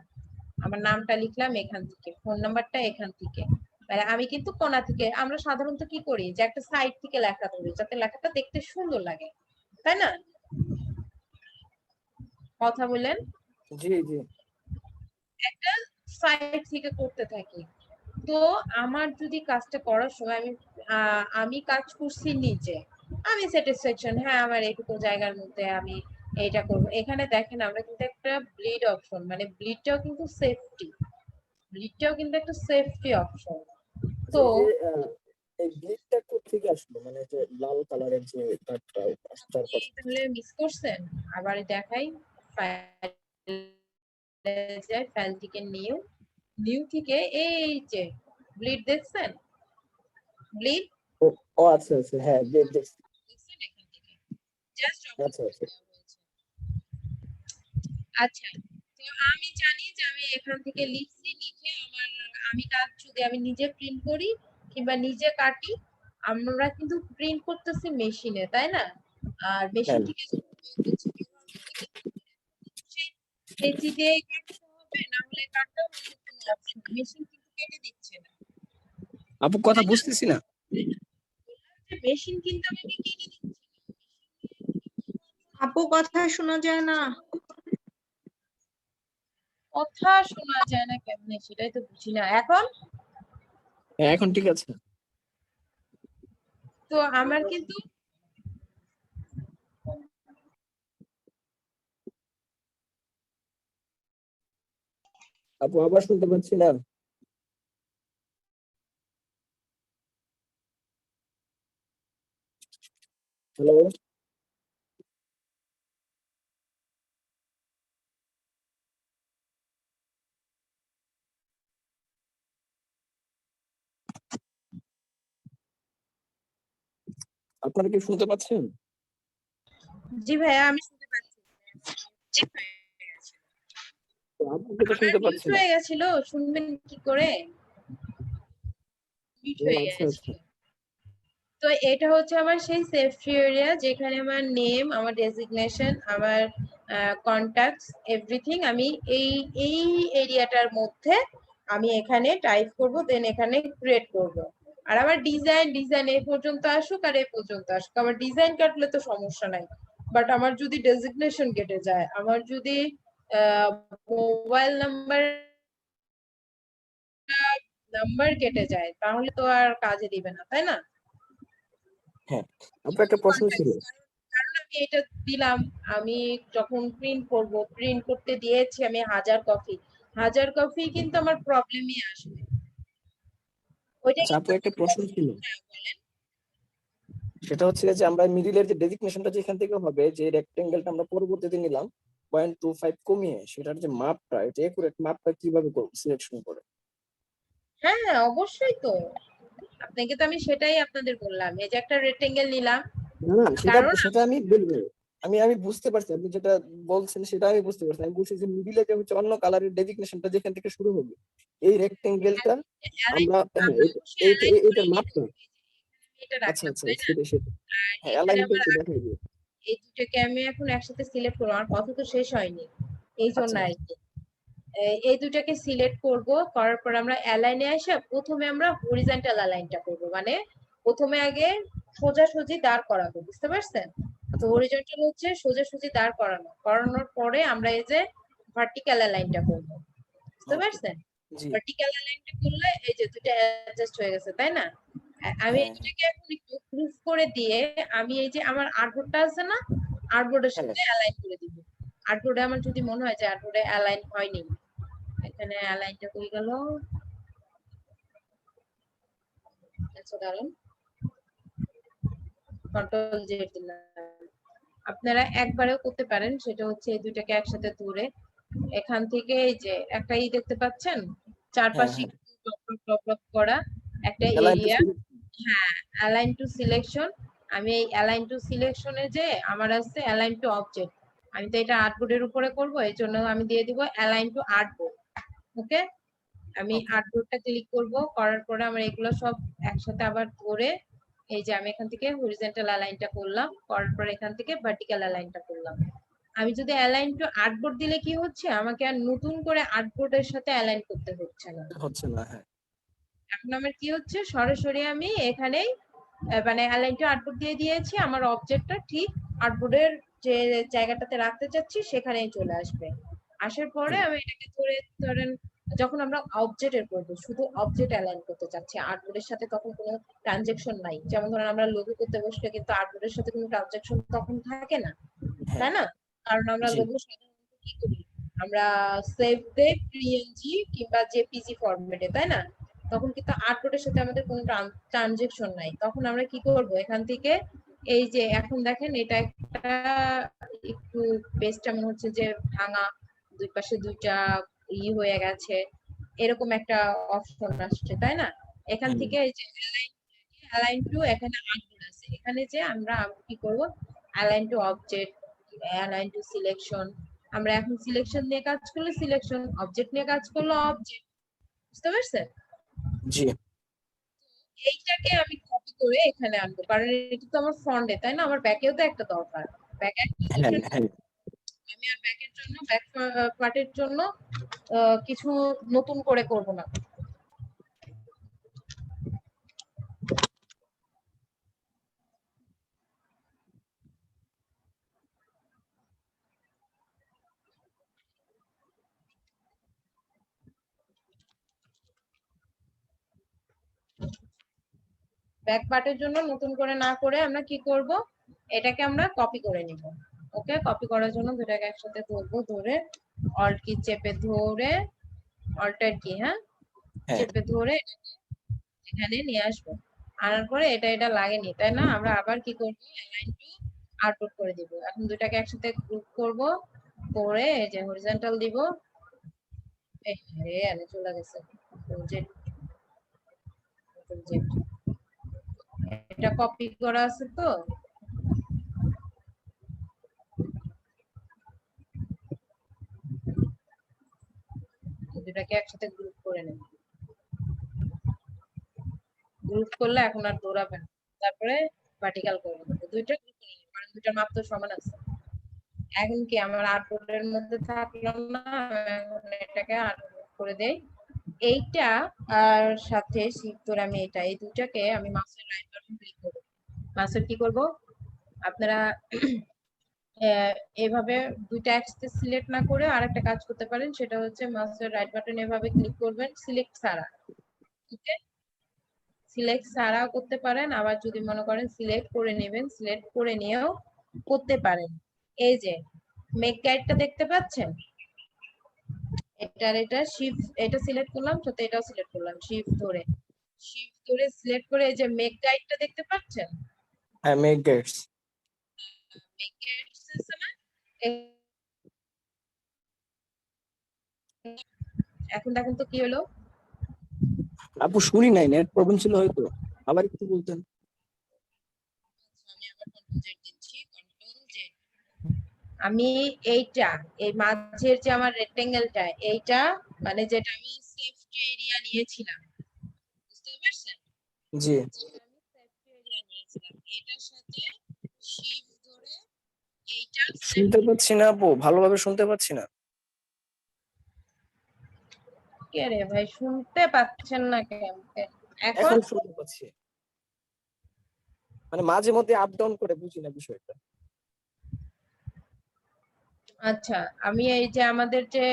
আমার নামটা লিখলাম এখান থেকে, ফোন নাম্বারটা এখান থেকে। মানে আমি কিন্তু কোণা থেকে, আমরা সাধারণত কি করি যে একটা সাইড থেকে লেখা ধরি যাতে লেখাটা দেখতে সুন্দর লাগে, তাই না? কথা বলেন। জি জি। একটা সাইড থেকে করতে থাকি। তো আমার যদি কাজটা করার সময় আমি কাজ করছি নিচে, আমি স্যাটিসফ্যাকশন, হ্যাঁ আমার এইটুকু জায়গার মধ্যে আমি এইটা করব। এখানে দেখেন আমরা কিন্তু একটা ব্লিড অপশন, মানে ব্লিডটাও কিন্তু সেফটি, ব্লিডটাও কিন্তু একটা সেফটি অপশন। আচ্ছা, তো এই যে এই গ্লিডটা কোত্থেকে আসলো, মানে যে লাল কালারের যে কার্ডটা চারপাশে? তাহলে মিস করছেন, আবার দেখাই। ফাইল থেকে নিউ, নিউ থেকে এই যে ব্লিড দেখছেন, ব্লিড ও ও আচ্ছা আচ্ছা, হ্যাঁ দেখছি। দেখছেন এখান থেকে জাস্ট আচ্ছা আচ্ছা। আচ্ছা, তো আমি জানি যে আমি এখান থেকে লিখছি, লিখে আমি কাজ যদি আমি নিজে প্রিন্ট করি কিংবা নিজে কাটি, আমরা কিন্তু প্রিন্ট করতেছি মেশিনে, তাই না? আর মেশিন হ্যাঁ থেকে কেচি দিয়ে কাটতে হবে, না হলে কাটতেও অন্য কোনো অপশন, মেশিন কিন্তু কেটে দিচ্ছে না। আপু কথা বুঝতেছি না। মেশিন কিন্তু আমাকে কেটে দিচ্ছে না। আপু কথা শোনা যায় না। কথা শোনা যায় না কেমনে, সেটাই তো বুঝি না এখন। হ্যাঁ এখন ঠিক আছে। তো আমার কিন্তু আপু আবার শুনতে পাচ্ছি না। হ্যালো। আপনারা কি শুনতে পাচ্ছেন? জি ভাইয়া আমি শুনতে পাচ্ছি। তো আপু কিন্তু শুনতে মিউট পাচ্ছি না। হয়ে গেছিল, শুনবেন কি করে? মিউট ও হয়ে আচ্ছা আচ্ছা। গেছিল। তো এটা হচ্ছে আমার সেই সেফটি এরিয়া, যেখানে আমার নেম, আমার ডেজিগনেশন, আমার কন্টাক্টস, এভরিথিং আমি এই এই এরিয়াটার মধ্যে আমি এখানে টাইপ করব, দেন এখানে ক্রিয়েট করব। আর আমার ডিজাইন এই পর্যন্ত আসুক আর এই পর্যন্ত আসুক, আমার ডিজাইন কাটলে তো সমস্যা নাই। বাট আমার যদি ডেজিগনেশন কেটে যায়, আমার যদি মোবাইল নাম্বার কেটে যায়, তাহলে তো আর কাজে দিবে না, তাই না? হ্যাঁ আপু একটা প্রশ্ন ছিল। কারণ আমি এটা দিলাম, আমি যখন প্রিন্ট করব, প্রিন্ট করতে দিয়েছি আমি 1000 কপি কিন্তু আমার প্রবলেমই আসবে। ওইটা আচ্ছা আপু কিন্তু একটা প্রশ্ন ছিল, হ্যাঁ বলেন। সেটা হচ্ছে যে আমরা মিডিলের যে ডেজিগনেশনটা যেখান থেকে হবে, যে রেক্টেঙ্গেলটা আমরা পরবর্তীতে নিলাম 0.25 কমিয়ে, সেটার যে মাপটা, এটা একুরেট মাপটা কিভাবে সিলেকশন করে? হ্যাঁ অবশ্যই তো, আপনাকে তো আমি সেটাই আপনাদের বললাম, এই যে একটা রেক্টেঙ্গেল নিলাম, না না, সেটা কারণ সেটা আমি বলবো। আমি বুঝতে পারছি আপনি যেটা বলছেন, সেটা আমি বুঝতে পারছি। আমি বলছি যে মিডিলে যে হচ্ছে অন্য কালারের ডেজিগনেশনটা যেখান থেকে শুরু হবে, এই রেক্টেঙ্গেলটা আমরা, হ্যাঁ অবশ্যই অ্যালাইন করে এটার নিব, মাপটা। এটা আচ্ছা রাখলাম আচ্ছা, তাই না? সেটা আর হ্যাঁ, এখানে অ্যালাইন আমার একটু দেখাই দিও। এই দুটোকে আমি এখন একসাথে সিলেক্ট করবো, আমার কথা তো শেষ হয়নি, এই জন্য আচ্ছা আর কি। এই দুটাকে সিলেক্ট করব, করার পর আমরা অ্যালাইনে আসে প্রথমে আমরা হরিজন্টাল অ্যালাইনটা করব, মানে প্রথমে আগে সোজাসুজি দাঁড় করাবো, বুঝতে পারছেন? তো আচ্ছা হরিজন্টাল হচ্ছে সোজাসুজি দাঁড় করানো, করানোর পরে আমরা এই যে ভার্টিক্যাল অ্যালাইনটা করব, বুঝতে ওকে। পারছেন? জি। ভার্টিক্যাল অ্যালাইনটা করলে এই যে দুটো অ্যাডজাস্ট হয়ে গেছে, তাই না? আমি এই হ্যাঁ দুটাকে এখন একটু প্রুফ করে দিয়ে আমি এই যে আমার আর্টবোর্ডটা আছে না, আর্টবোর্ডের হ্যাঁ। সাথে অ্যালাইন করে দিব। আর্টবোর্ডে আমার যদি মনে হয় যে আর্টবোর্ডে অ্যালাইন হয়নি, এখানে অ্যালাইনটা কই গেল? আচ্ছা দাঁড়ান, কন্ট্রোল জেড দিলাম। আপনারা একবারেও করতে পারেন, সেটা হচ্ছে এই দুইটাকে একসাথে তুলে এখান থেকে এই যে একটা দেখতে পাচ্ছেন, হ্যাঁ চারপাশে হ্যাঁ, ডট করা একটা অ্যালাইন টু এরিয়া। সিলেক্ট। হ্যাঁ, অ্যালাইন টু সিলেকশন। আমি এই অ্যালাইন টু সিলেকশনে যে আমার আছে অ্যালাইন টু অবজেক্ট, আমি তো এটা আর্টবোর্ডের উপরে করব, এই জন্য আমি দিয়ে দিব অ্যালাইন টু আর্টবোর্ড। ওকে, আমি ওকে। আর্টবোর্ডটা ক্লিক করব, করার পরে আমার এগুলো সব একসাথে আবার ধরে এই যে আমি এখান থেকে হরিজন্টাল অ্যালাইনটা করলাম, করার পর এখান থেকে ভার্টিক্যাল অ্যালাইনটা করলাম। আমি যদি অ্যালাইন টু আর্টবোর্ড দিলে কি হচ্ছে, আমাকে আর নতুন করে আর্টবোর্ডের সাথে অ্যালাইন করতে হচ্ছে না। হচ্ছে না, হ্যাঁ। এখন আমার কি হচ্ছে, সরাসরি আমি এখানেই মানে অ্যালাইন টু আর্টবোর্ড দিয়ে দিয়েছি, আমার অবজেক্টটা ঠিক আর্টবোর্ডের যে জায়গাটাতে রাখতে চাচ্ছি সেখানেই চলে আসবে। আসার পরে হ্যাঁ আমি এটাকে ধরে ধরেন যখন আমরা অবজেক্টের করব, শুধু অবজেক্ট অ্যালাইন করতে চাচ্ছি, আর্টবোর্ডের সাথে তখন কোনো ট্রানজেকশন নাই। যেমন ধরেন আমরা লোগো করতে বসলে কিন্তু আর্টবোর্ডের সাথে কোনো ট্রানজেকশন তখন থাকে না, হ্যাঁ, তাই না? কারণ আমরা জি, লোগো সাধারণত কি করি, আমরা সেভ দে পিএনজি কিংবা জেপিজি ফরম্যাটে, তাই না? তখন কিন্তু আর্টবোর্ডের সাথে আমাদের কোনো ট্রানজেকশন নাই। তখন আমরা কি করব, এখান থেকে এই যে এখন দেখেন এটা একটা একটু পেজটা মনে হচ্ছে যে ভাঙা, দুই পাশে দুইটা হয়ে গেছে, এরকম একটা অপশন আসছে, তাই না? এখান হুম, থেকে এই যে অ্যালাইন টু, এখানে আনগুলো আছে, এখানে যে আমরা কি করব, align two object, align two selection. আমরা এখন সিলেকশন নিয়ে কাজ করলে সিলেকশন, অবজেক্ট নিয়ে কাজ করলে অবজেক্ট। বুঝতে পারছেন? জি, এইটাকে আমি কপি করে এখানে আনবো, কারণ এটা তো আমার ফ্রন্টে, তাই না? আমার ব্যাকেও তো একটা দরকার, ব্যাক একটা হ্যাঁ, different। হ্যাঁ, আমি আর ব্যাকের জন্য, ব্যাক পার্টের জন্য কিছু নতুন করে করব না। ব্যাক পার্টের জন্য নতুন করে না করে আমরা কি করব, এটাকে আমরা কপি করে নিব। ওকে, কপি করার জন্য দুটাকে একসাথে ধরবো, ধরে অল্ট কি চেপে ধরে, অল্টার কি, হ্যাঁ, হ্যাঁ, চেপে ধরে এখানে নিয়ে আসবো। আনার পরে এটা এটা লাগেনি, তাই না? আমরা আবার কি করব, অ্যালাইন টু আউটপুট করে দিব। এখন দুটাকে একসাথে গ্রুপ করব, করে এই যে হরিজন্টাল দিব। এই রে, আমি চলে গেছে জেড, জেড। এটা কপি করা আছে তো, দুটাকে একসাথে গ্রুপ করে নেব। গ্রুপ করলে এখন আর দৌড়াবে না। তারপরে ভার্টিক্যাল করে নেব, দুইটা গ্রুপ করে নেব, কারণ দুইটার মাপ তো সমান আছে। এখন কি আমার আর্টবোর্ডের মধ্যে থাকলো না, এখন এটাকে আর্টবোর্ড করে দেই। এইটা আর সাথে শিফট করে আমি এটা, এই দুটাকে আমি মাউসের রাইট বাটন ক্লিক করব। মাউসের কি করব, আপনারা আহ, এভাবে দুইটা একসাথে সিলেক্ট না করে আরেকটা কাজ করতে পারেন, সেটা হচ্ছে মাউসের রাইট বাটন এভাবে ক্লিক করবেন, সিলেক্ট ছাড়া। ওকে, সিলেক্ট ছাড়াও করতে পারেন, আবার যদি মনে করেন সিলেক্ট করে নেবেন, সিলেক্ট করে নিয়েও করতে পারেন। এই যে মেক গাইডটা দেখতে পাচ্ছেন, এটা শিফট, এটা সিলেক্ট করলাম, সাথে এটাও সিলেক্ট করলাম, শিফট ধরে সিলেক্ট করে এই যে মেক গাইডটা দেখতে পাচ্ছেন, হ্যাঁ, মেক গেটস। মেক গাইডস আছে না? এ- এখন দেখেন তো কি হলো। আপু শুনি নাই, নেট প্রবলেম ছিল হয়তো, আবার একটু বলতেন। আমি আবার কন্ট্রোল জেড দিচ্ছি, কন্ট্রোল জেড। আমি এইটা, এই মাঝের যে আমার রেক্টেঙ্গেলটা, এইটা মানে যেটা আমি সেফটি এরিয়া নিয়েছিলাম, বুঝতে পারছেন? জি, যেটা আমি সেফটি এরিয়া নিয়েছিলাম, এটার সাথে শিফট ধরে এইটা শুনতে পাচ্ছি না আপু, ভালোভাবে শুনতে পাচ্ছি না। কে রে ভাই, শুনতে পাচ্ছেন না কেন? এখন এখন শুনতে পাচ্ছি, মানে মাঝে মধ্যে আপ ডাউন করে, বুঝি না বিষয়টা। আচ্ছা, আমি এই যে আমাদের যে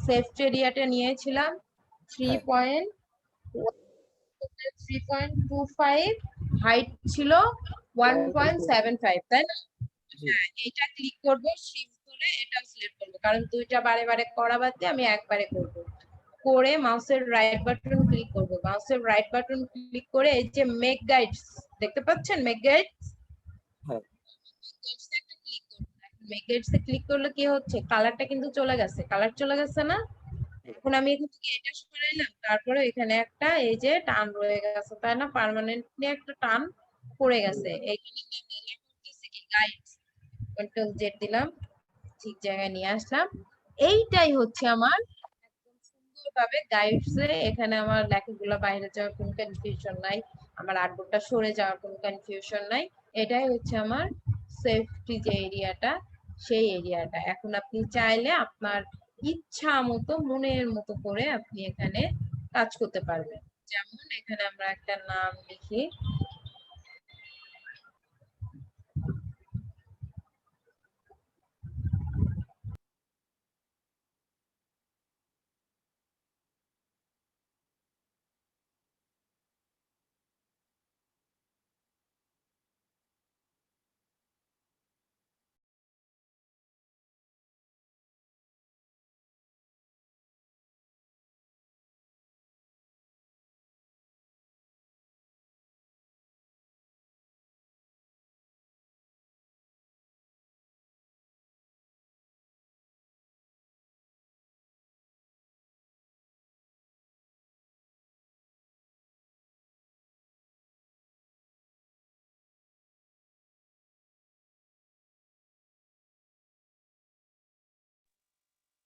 সেফটি এরিয়াটা নিয়েছিলাম, থ্রি হ্যাঁ, পয়েন্ট 3.25, হাইট ছিল 1.75, তাই না? জি, হ্যাঁ, এটা ক্লিক করব, শিফট ধরে এটা সিলেক্ট করব, কারণ দুইটা বারে বারে করা বাদ দিয়ে আমি একবারে করব। করে মাউসের রাইট বাটন ক্লিক করব, মাউসের রাইট বাটন ক্লিক করে এই যে মেক গাইডস দেখতে পাচ্ছেন, মেক গাইডস, হ্যাঁ, একটা ক্লিক করব। মেক গাইডস এ ক্লিক করলে কি হচ্ছে, কালারটা কিন্তু চলে গেছে, কালার চলে গেছে না? এখন আমি এখান থেকে এটা সরাইলাম, তারপরে এখানে একটা এই যে টান রয়ে গেছে, তাই না? পার্মানেন্টলি একটা টান পড়ে গেছে। এইখানে লেখা হচ্ছে কি গাইডস, কন্ট্রোল জেড দিলাম, ঠিক জায়গায় নিয়ে আসলাম। এইটাই হচ্ছে আমার একদম সুন্দরভাবে গাইডস এ, এখানে আমার লেখাগুলো বাইরে যাওয়ার কোনো কনফিউশন নাই, আমার আর্টবোর্ডটা সরে যাওয়ার কোনো কনফিউশন নাই। এটাই হচ্ছে আমার সেফটি যে এরিয়াটা, সেই এরিয়াটা। এখন আপনি চাইলে আপনার ইচ্ছা মতো, মনের মতো করে আপনি এখানে কাজ করতে পারবেন। যেমন এখানে আমরা একটা নাম লিখি,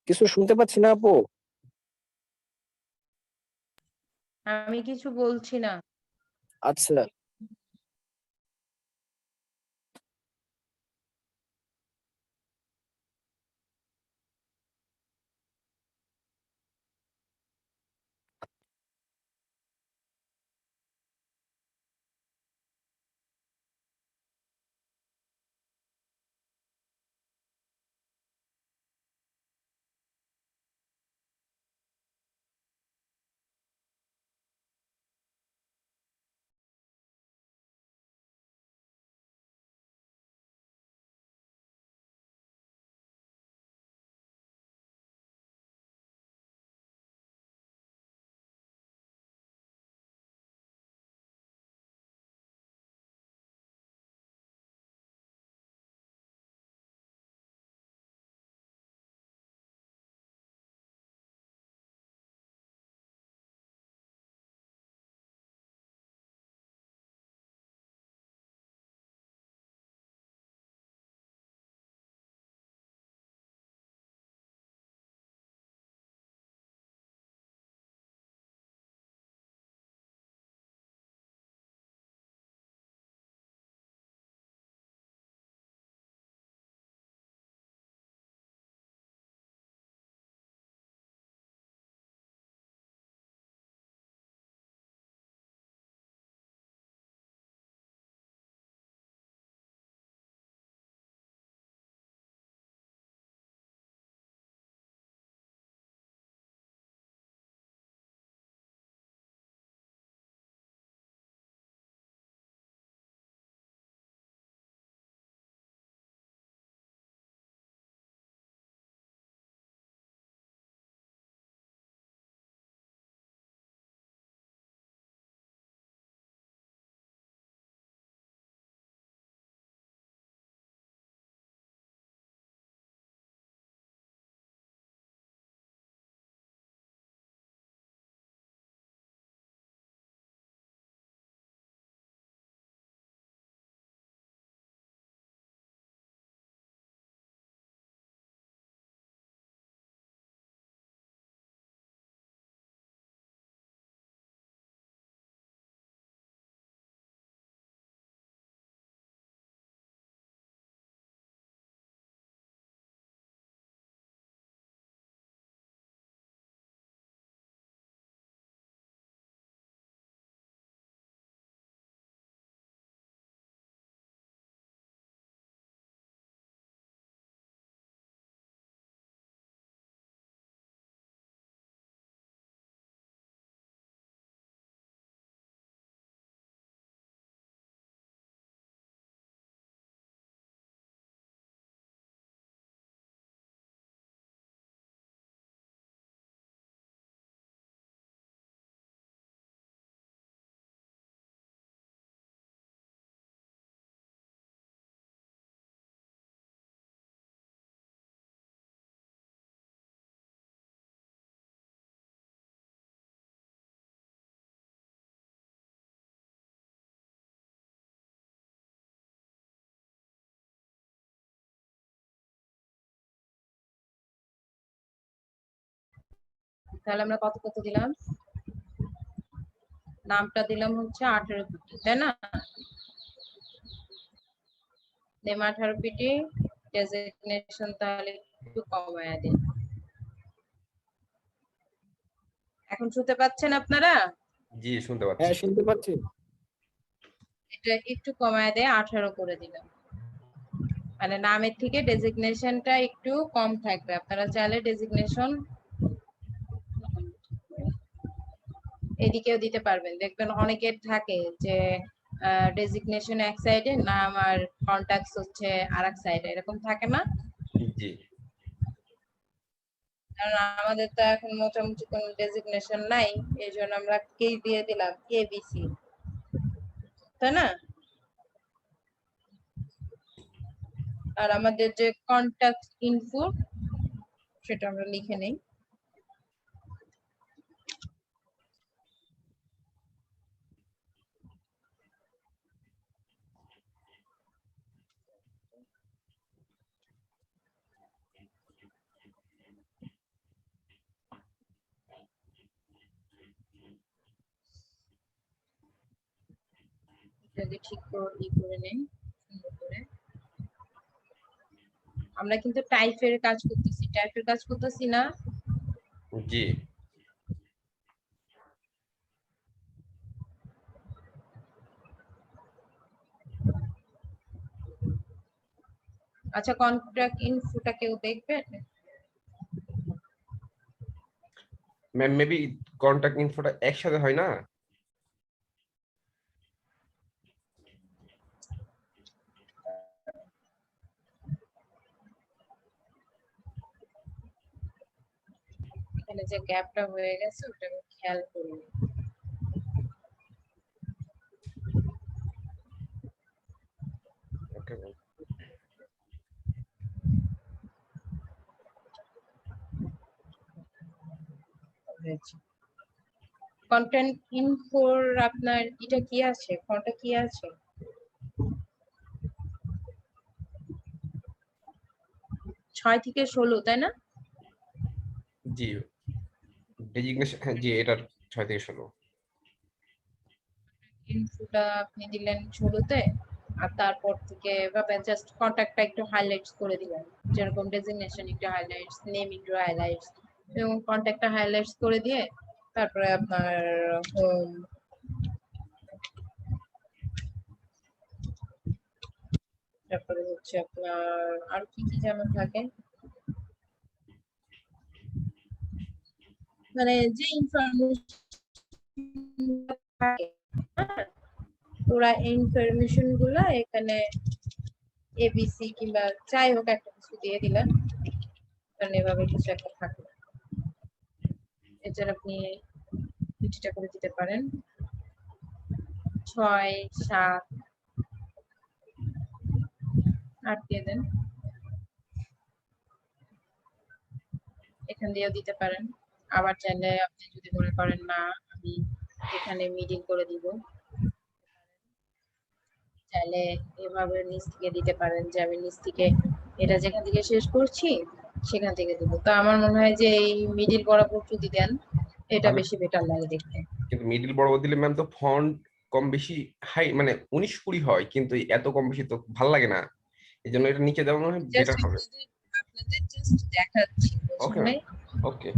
কিছু শুনতে পাচ্ছি না আপু। আমি কিছু বলছি না। আচ্ছা, তাহলে আমরা কত কত দিলাম? নামটা দিলাম হচ্ছে 18 কোটি, তাই না? দেম 18 কোটি, ডেজিগনেশন তাহলে একটু কমায়া দিন। এখন শুনতে পাচ্ছেন আপনারা? জি শুনতে পাচ্ছি। হ্যাঁ শুনতে পাচ্ছি। এটা একটু কমায়া দিয়ে 18 করে দিলাম। মানে নামের থেকে ডেজিগনেশনটা একটু কম থাকবে। আপনারা চাইলে ডেজিগনেশন এদিকেও দিতে পারবেন। দেখবেন অনেকের থাকে যে ডেজিগনেশন এক সাইডে, নাম আর কন্টাক্টস হচ্ছে আরেক সাইডে, এরকম থাকে না? জি কারণ আমাদের তো এখন মোটামুটি কোনো ডেজিগনেশন নাই, এই জন্য আমরা কে দিয়ে দিলাম, কেবিসি, তাই না? আর আমাদের যে কন্টাক্ট ইনফো সেটা আমরা লিখে নেই। যদি ঠিক করে নেই সুন্দর করে। আমরা কিন্তু টাইপের কাজ করতেছি না। জি আচ্ছা, কন্ট্রাক্ট ইনফোটা কেউ দেখবেন? ম্যাম, মেবি কন্ট্যাক্ট ইনফোটা একসাথে হয় না? এখানে যে গ্যাপটা হয়ে গেছে ওটা আমি খেয়াল করি। Okay ma'am. কন্টেন্ট ইনফোর আপনার এটা কি আছে, ফন্টটা কি আছে? 6 থেকে 16, তাই না? জি ডেজিগনেশন, হ্যাঁ জি, এটার 6 থেকে 16। ইনফোটা আপনি দিলেন 16-তে, আর তারপর থেকে এভাবে জাস্ট কন্টাক্টটা একটু হাইলাইটস করে দিলেন, যেরকম ডেজিগনেশন একটু হাইলাইটস, নেম একটু হাইলাইটস, এবং কন্টাক্টটা হাইলাইটস করে দিয়ে তারপরে আপনার হোম, তারপরে হচ্ছে আপনার আর কি কি যেন থাকে, মানে যে ইনফরমেশন থাকে, হ্যাঁ, পুরা ইনফরমেশন গুলা এখানে এবিসি কিংবা যাই হোক একটা কিছু দিয়ে দিলেন, কারণ এভাবে কিছু একটা থাকবে। এছাড়া আপনি দুটিটা করে দিতে পারেন, 6, 7, 8 দিয়ে দেন। এখান দিয়েও দিতে পারেন। আবার চাইলে আপনি যদি মনে করেন না আমি এখানে মিডিল করে দিব, চাইলে এভাবে নিচ থেকে দিতে পারেন যে আমি নিচ থেকে এটা যেখান থেকে শেষ করছি সেখান থেকে দিব। তো আমার মনে হয় যে এই মিডিল বরাবর যদি দেন এটা আমি বেশি বেটার লাগে দেখতে। কিন্তু মিডিল বরাবর দিলে ম্যাম তো ফন্ট কম বেশি হাই, মানে 19-20 হয়, কিন্তু এত কম বেশি তো ভাল লাগে না। এই জন্য এটা নিচে দেওয়া মনে হয় জাস্ট বেটার হবে। আপনাদের জাস্ট দেখাচ্ছি, ওকে বুঝলেন? ম্যাম, ওকে।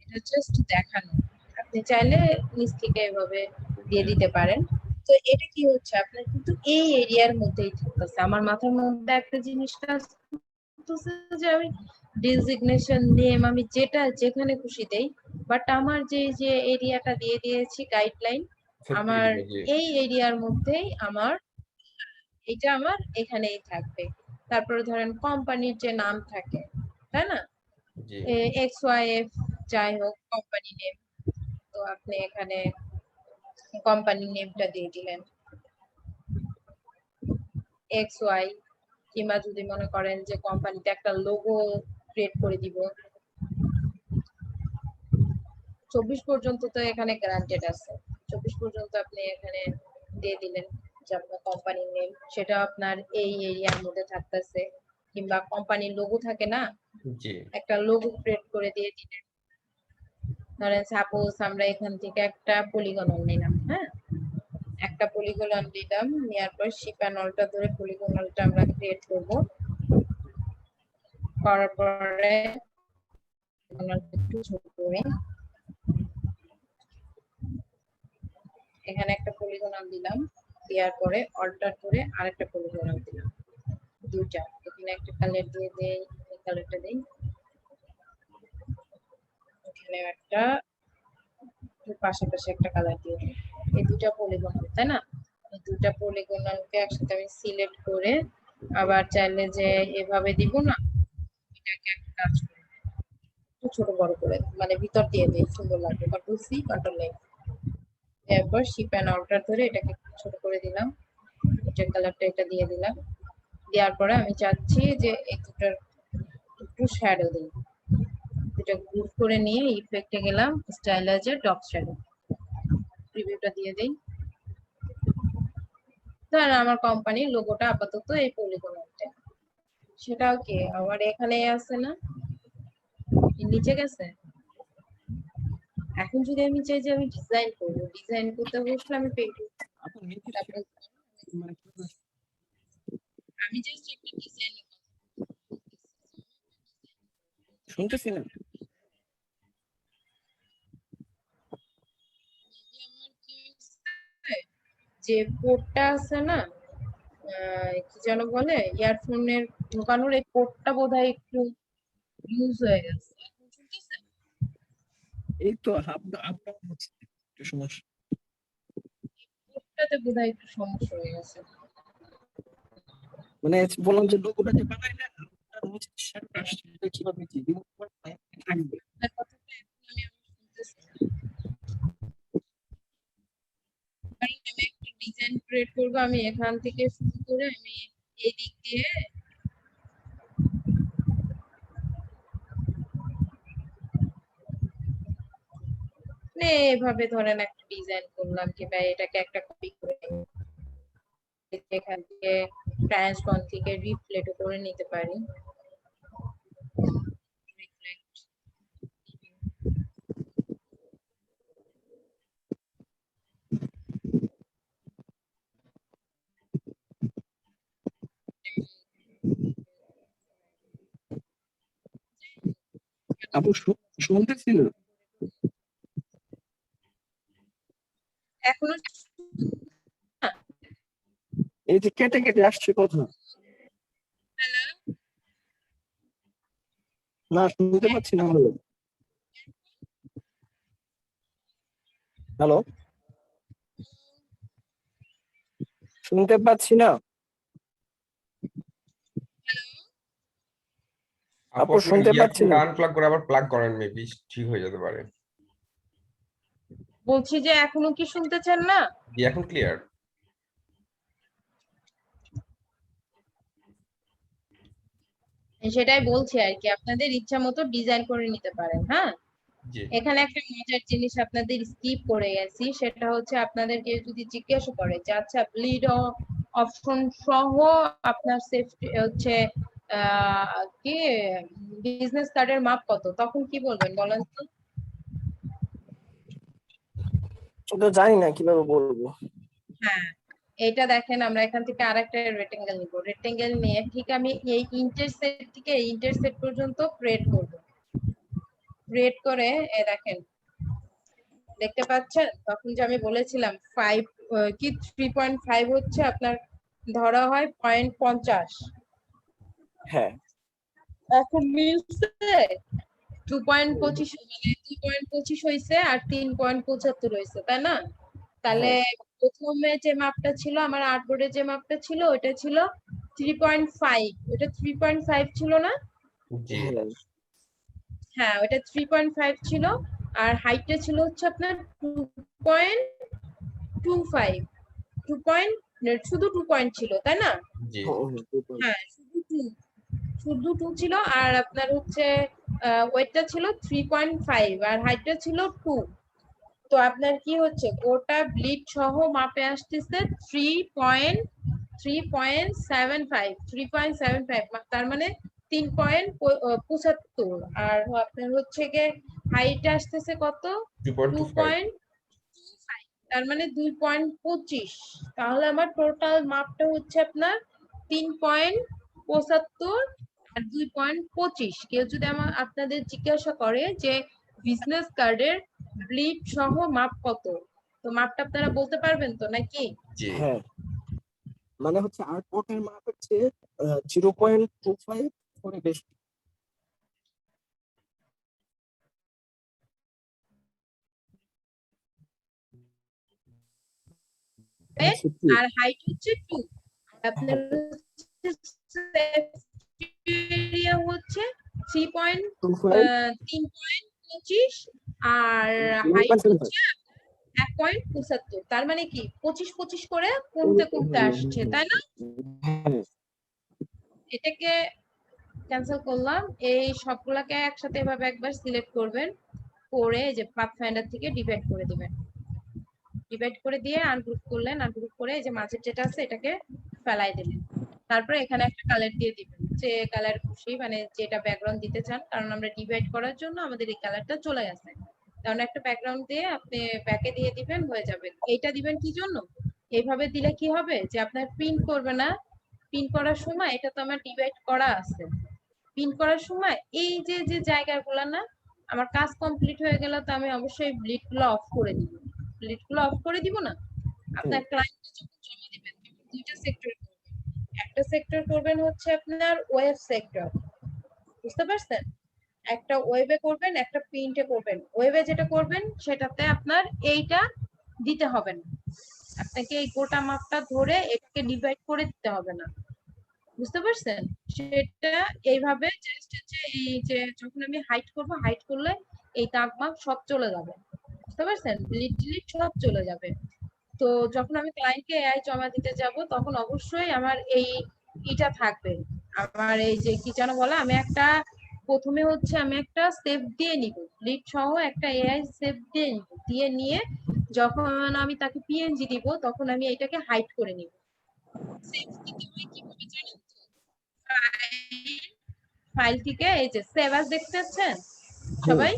এটা জাস্ট দেখানো। আপনি চাইলে নিচ থেকে এভাবে দিয়ে দিতে পারেন। তো এটা কি হচ্ছে, আপনার কিন্তু এই এরিয়ার মধ্যেই থাকতেছে। আমার মাথার মধ্যে একটা জিনিস কাজ করতেছে যে আমি ডেজিগনেশন নেম আমি যেটা যেখানে খুশি দেই, বাট আমার যে এরিয়াটা দিয়ে দিয়েছি গাইডলাইন, আমার জি এই এরিয়ার মধ্যেই আমার এটা আমার এখানেই থাকবে। তারপরে ধরেন কোম্পানির যে নাম থাকে, তাই না, জি XYF যাই হোক কোম্পানি নেম, তো আপনি এখানে কোম্পানি নেমটা দিয়ে দিলেন XY, কিংবা যদি মনে করেন যে কোম্পানিতে একটা লোগো ক্রিয়েট করে দিব, 24 পর্যন্ত তো এখানে গ্রান্টেড আছে, 24 পর্যন্ত আপনি এখানে দিয়ে দিলেন যে আপনার কোম্পানির নেম, সেটা আপনার এই এরিয়ার মধ্যে থাকতেছে। কিংবা কোম্পানির লোগো থাকে না, জি একটা লোগো ক্রিয়েট করে দিয়ে দিলেন। ধরেন সাপোজ আমরা এখান থেকে একটা পলিগন নিলাম, হ্যাঁ, একটা পলিগন দিলাম, নেওয়ার পর শিপ অ্যান্ড অলটা ধরে পলিগনটা আমরা ক্রিয়েট করব, করার পরে একটু ছোট করে এখানে একটা পলিগন দিলাম, দেওয়ার পরে অল্টার করে আরেকটা পলিগন দিলাম, দুইটা, এখানে একটা কালার দিয়ে দেই, এই কালারটা দেই, এখানে একটা পাশাপাশি একটা কালার দিয়ে দিই, এই দুটা পলিগন, তাই না? এই দুটা পলিগনকে একসাথে আমি সিলেক্ট করে আবার চাইলে যে এভাবে দিব না, এটাকে একটা কাজ করে একটু ছোট বড় করে মানে ভিতর দিয়ে দিই, সুন্দর লাগবে। কন্ট্রোল সি কন্ট্রোল এ, এরপর শিপ অ্যান্ড আউটার ধরে এটাকে ছোট করে দিলাম, এটার কালারটা এটা দিয়ে দিলাম। দেওয়ার পরে আমি চাচ্ছি যে এই দুটার একটু শ্যাডো দিই, এটা গ্রুপ করে নিয়ে ইফেক্টে গেলাম, স্টাইলাইজার ডপ শ্যাডো, প্রিভিউটা দিয়ে দেই। ধরেন আমার কোম্পানির লোগোটা আপাতত এই পলিগনটা, সেটাও কি আমার এখানে আছে না, নিচে গেছে। এখন যদি আমি চাই যে আমি ডিজাইন করবো, ডিজাইন করতে বসলে আমি আপনার নিচে তারপরে মানে কিভাবে- আমি জাস্ট একটা ডিজাইন শুনতেছি না। যে পোর্টটা আছে না, কি যেন বলে, ইয়ারফোনের ঢোকানোর এই পোর্টটা বোধহয় একটু লুজ হয়ে গেছে। এখন শুনতেছেন? এই তো আপ আপ ডাউন হচ্ছে একটু সমস্যা। পোর্টটাতে বোধহয় একটু সমস্যা হয়ে গেছে। মানে বললাম যে লোগোটা যে বানাইলেন ওটার নিচে শেপটা আসছে এটা কিভাবে কি রিমুভ করতে থাকবে? আপনার কথাটা এখন আমি আবার শুনতেছি না। কারণ আমি একটা ডিজাইন ক্রিয়েট করবো, আমি এখান থেকে শুরু করে আমি এই দিক দিয়ে এভাবে ধরেন একটা ডিজাইন করলাম, কিংবা এটাকে একটা কপি করে এখান থেকে ট্রান্সফর্ম থেকে রিফ্লেক্ট করে নিতে পারি। রিফ্লেক্ট আপু শুনতেছি না। এখনো এই যে কেটে কেটে আসছে কথা। হ্যালো, না শুনতে পাচ্ছি না ভালো। হ্যালো, শুনতে পাচ্ছি না। আপু আপনার শুনতে পাচ্ছি ইয়ারফোনটা না। আনপ্লাগ করে আবার প্লাগ করেন, মেবি ঠিক হয়ে যেতে পারে। বলছি যে এখনো কি শুনতেছেন না? জি, এখন ক্লিয়ার। সেটাই বলছি আর কি, আপনাদের ইচ্ছা মতো ডিজাইন করে নিতে পারেন। হ্যাঁ, জি এখানে একটা মজার জিনিস আপনাদের স্কিপ করে গেছি, সেটা হচ্ছে আপনাদেরকে যদি জিজ্ঞাসা করে যে আচ্ছা ব্লিড অপশন সহ আপনার সেফটি হচ্ছে কি বিজনেস কার্ডের মাপ কত, তখন কি বলবেন বলেন তো? ওটা জানি না কিভাবে বলবো। হ্যাঁ, এটা দেখেন, আমরা এখান থেকে আরেকটা রেক্টেঙ্গেল নিব, রেক্টেঙ্গেল নিয়ে ঠিক আমি এই ইন্টারসেট থেকে ইন্টারসেট পর্যন্ত ক্রিয়েট করব। ক্রিয়েট করে দেখেন, দেখতে পাচ্ছেন তখন যে আমি বলেছিলাম 5 কি 3.5 হচ্ছে আপনার ধরা হয় 0.50। হ্যাঁ এখন মিলছে 2.25, মানে 2.25 হয়েছে আর 3.75 হয়েছে, তাই না? তাহলে প্রথমে যে মাপটা ছিল আমার আর্টবোর্ডে, যে মাপটা ছিল ওটা ছিল 3.5, ওটা 3.5 ছিল না? জি হ্যাঁ হ্যাঁ, ওটা 3.5 ছিল। আর হাইটটা ছিল হচ্ছে আপনার 2.25, 2 পয়েন্ট, শুধু 2 পয়েন্ট ছিল, তাই না? জি হ্যাঁ, শুধু 2 ছিল। আর আপনার হচ্ছে ওয়েটটা ছিল 3.5 আর হাইটটা ছিল 2। তো আপনার কি হচ্ছে, গোটা ব্লিড সহ মাপে আসতেছে 3.75, তার মানে 3.75। আর আপনার হচ্ছে গিয়ে হাইট আসতেছে কত, 2.25। 2.25, তার মানে 2.25। তাহলে আমার টোটাল মাপটা হচ্ছে আপনার 3.75 আর 2.25। কেউ যদি আপনাদের জিজ্ঞাসা করে যে বিজনেস কার্ডের ব্লিড সহ মাপ কত, তো মাপটা আপনারা বলতে পারবেন তো নাকি? জি হ্যাঁ মানে হচ্ছে আর্টবোর্ডের মাপ হচ্ছে 0.25 করে বেশি। আর হাইট হচ্ছে 2। আপনার এরিয়া হচ্ছে 3.25 আর হাইট হচ্ছে 1.75। তার মানে কি 25 করে কমতে কমতে আসছে, তাই না? এটাকে ক্যান্সেল করলাম। এই সবগুলাকে একসাথে এভাবে একবার সিলেক্ট করবেন, করে যে পাথফাইন্ডার থেকে ডিভাইড করে দিবেন। ডিভাইড করে দিয়ে আনগ্রুপ করলেন, আনগ্রুপ করে এই যে মাঝের যেটা আছে এটাকে ফেলাই দিলেন। তারপরে এখানে একটা কালার দিয়ে দিবেন, যে কালার খুশি, মানে যেটা ব্যাকগ্রাউন্ড দিতে চান, কারণ আমরা ডিভাইড করার জন্য আমাদের এই কালারটা চলে গেছে। কারণ একটা ব্যাকগ্রাউন্ড দিয়ে আপনি ব্যাকে দিয়ে দিবেন, হয়ে যাবে। এইটা দিবেন কি জন্য? এইভাবে দিলে কি হবে যে আপনার প্রিন্ট করবে না, প্রিন্ট করার সময় এটা তো আমার ডিভাইড করা আছে, প্রিন্ট করার সময় এই যে যে জায়গাগুলো না আমার কাজ কমপ্লিট হয়ে গেল, তো আমি অবশ্যই ব্লিড গুলো অফ করে দিব, ব্লিড গুলো অফ করে দিব না। আপনার ক্লায়েন্টকে যখন জমা দিবেন তখন দুইটা সেক্টর করবেন, একটা সেক্টর করবেন হচ্ছে আপনার ওয়েব সেক্টর, বুঝতে পারছেন? একটা ওয়েবে করবেন, একটা প্রিন্টে করবেন। ওয়েবে যেটা করবেন সেটাতে আপনার এইটা দিতে হবে না, আপনাকে এই গোটা মাপটা ধরে এটাকে ডিভাইড করে দিতে হবে না, বুঝতে পারছেন? সেটা এইভাবে জাস্ট হচ্ছে এই যে যখন আমি হাইট করব, হাইট করলে এই দাগ মাপ সব চলে যাবে, বুঝতে পারছেন? ডিলিট ডিলিট সব চলে যাবে। তো যখন আমি ক্লায়েন্টকে এআই জমা দিতে যাব তখন অবশ্যই আমার এটা থাকবে, আমার এই যে কি যেন বলে, আমি একটা প্রথমে হচ্ছে আমি একটা সেভ দিয়ে নিব, লিড সহ একটা এআই সেভ দিয়ে নিব, দিয়ে নিয়ে যখন আমি তাকে পিএনজি দিব তখন আমি এটাকে হাইড করে নিব। সেভ দিতে হয় কিভাবে জানেন তো? ফাইল থেকে এই যে সেভ অ্যাজ দেখতে পাচ্ছেন সবাই,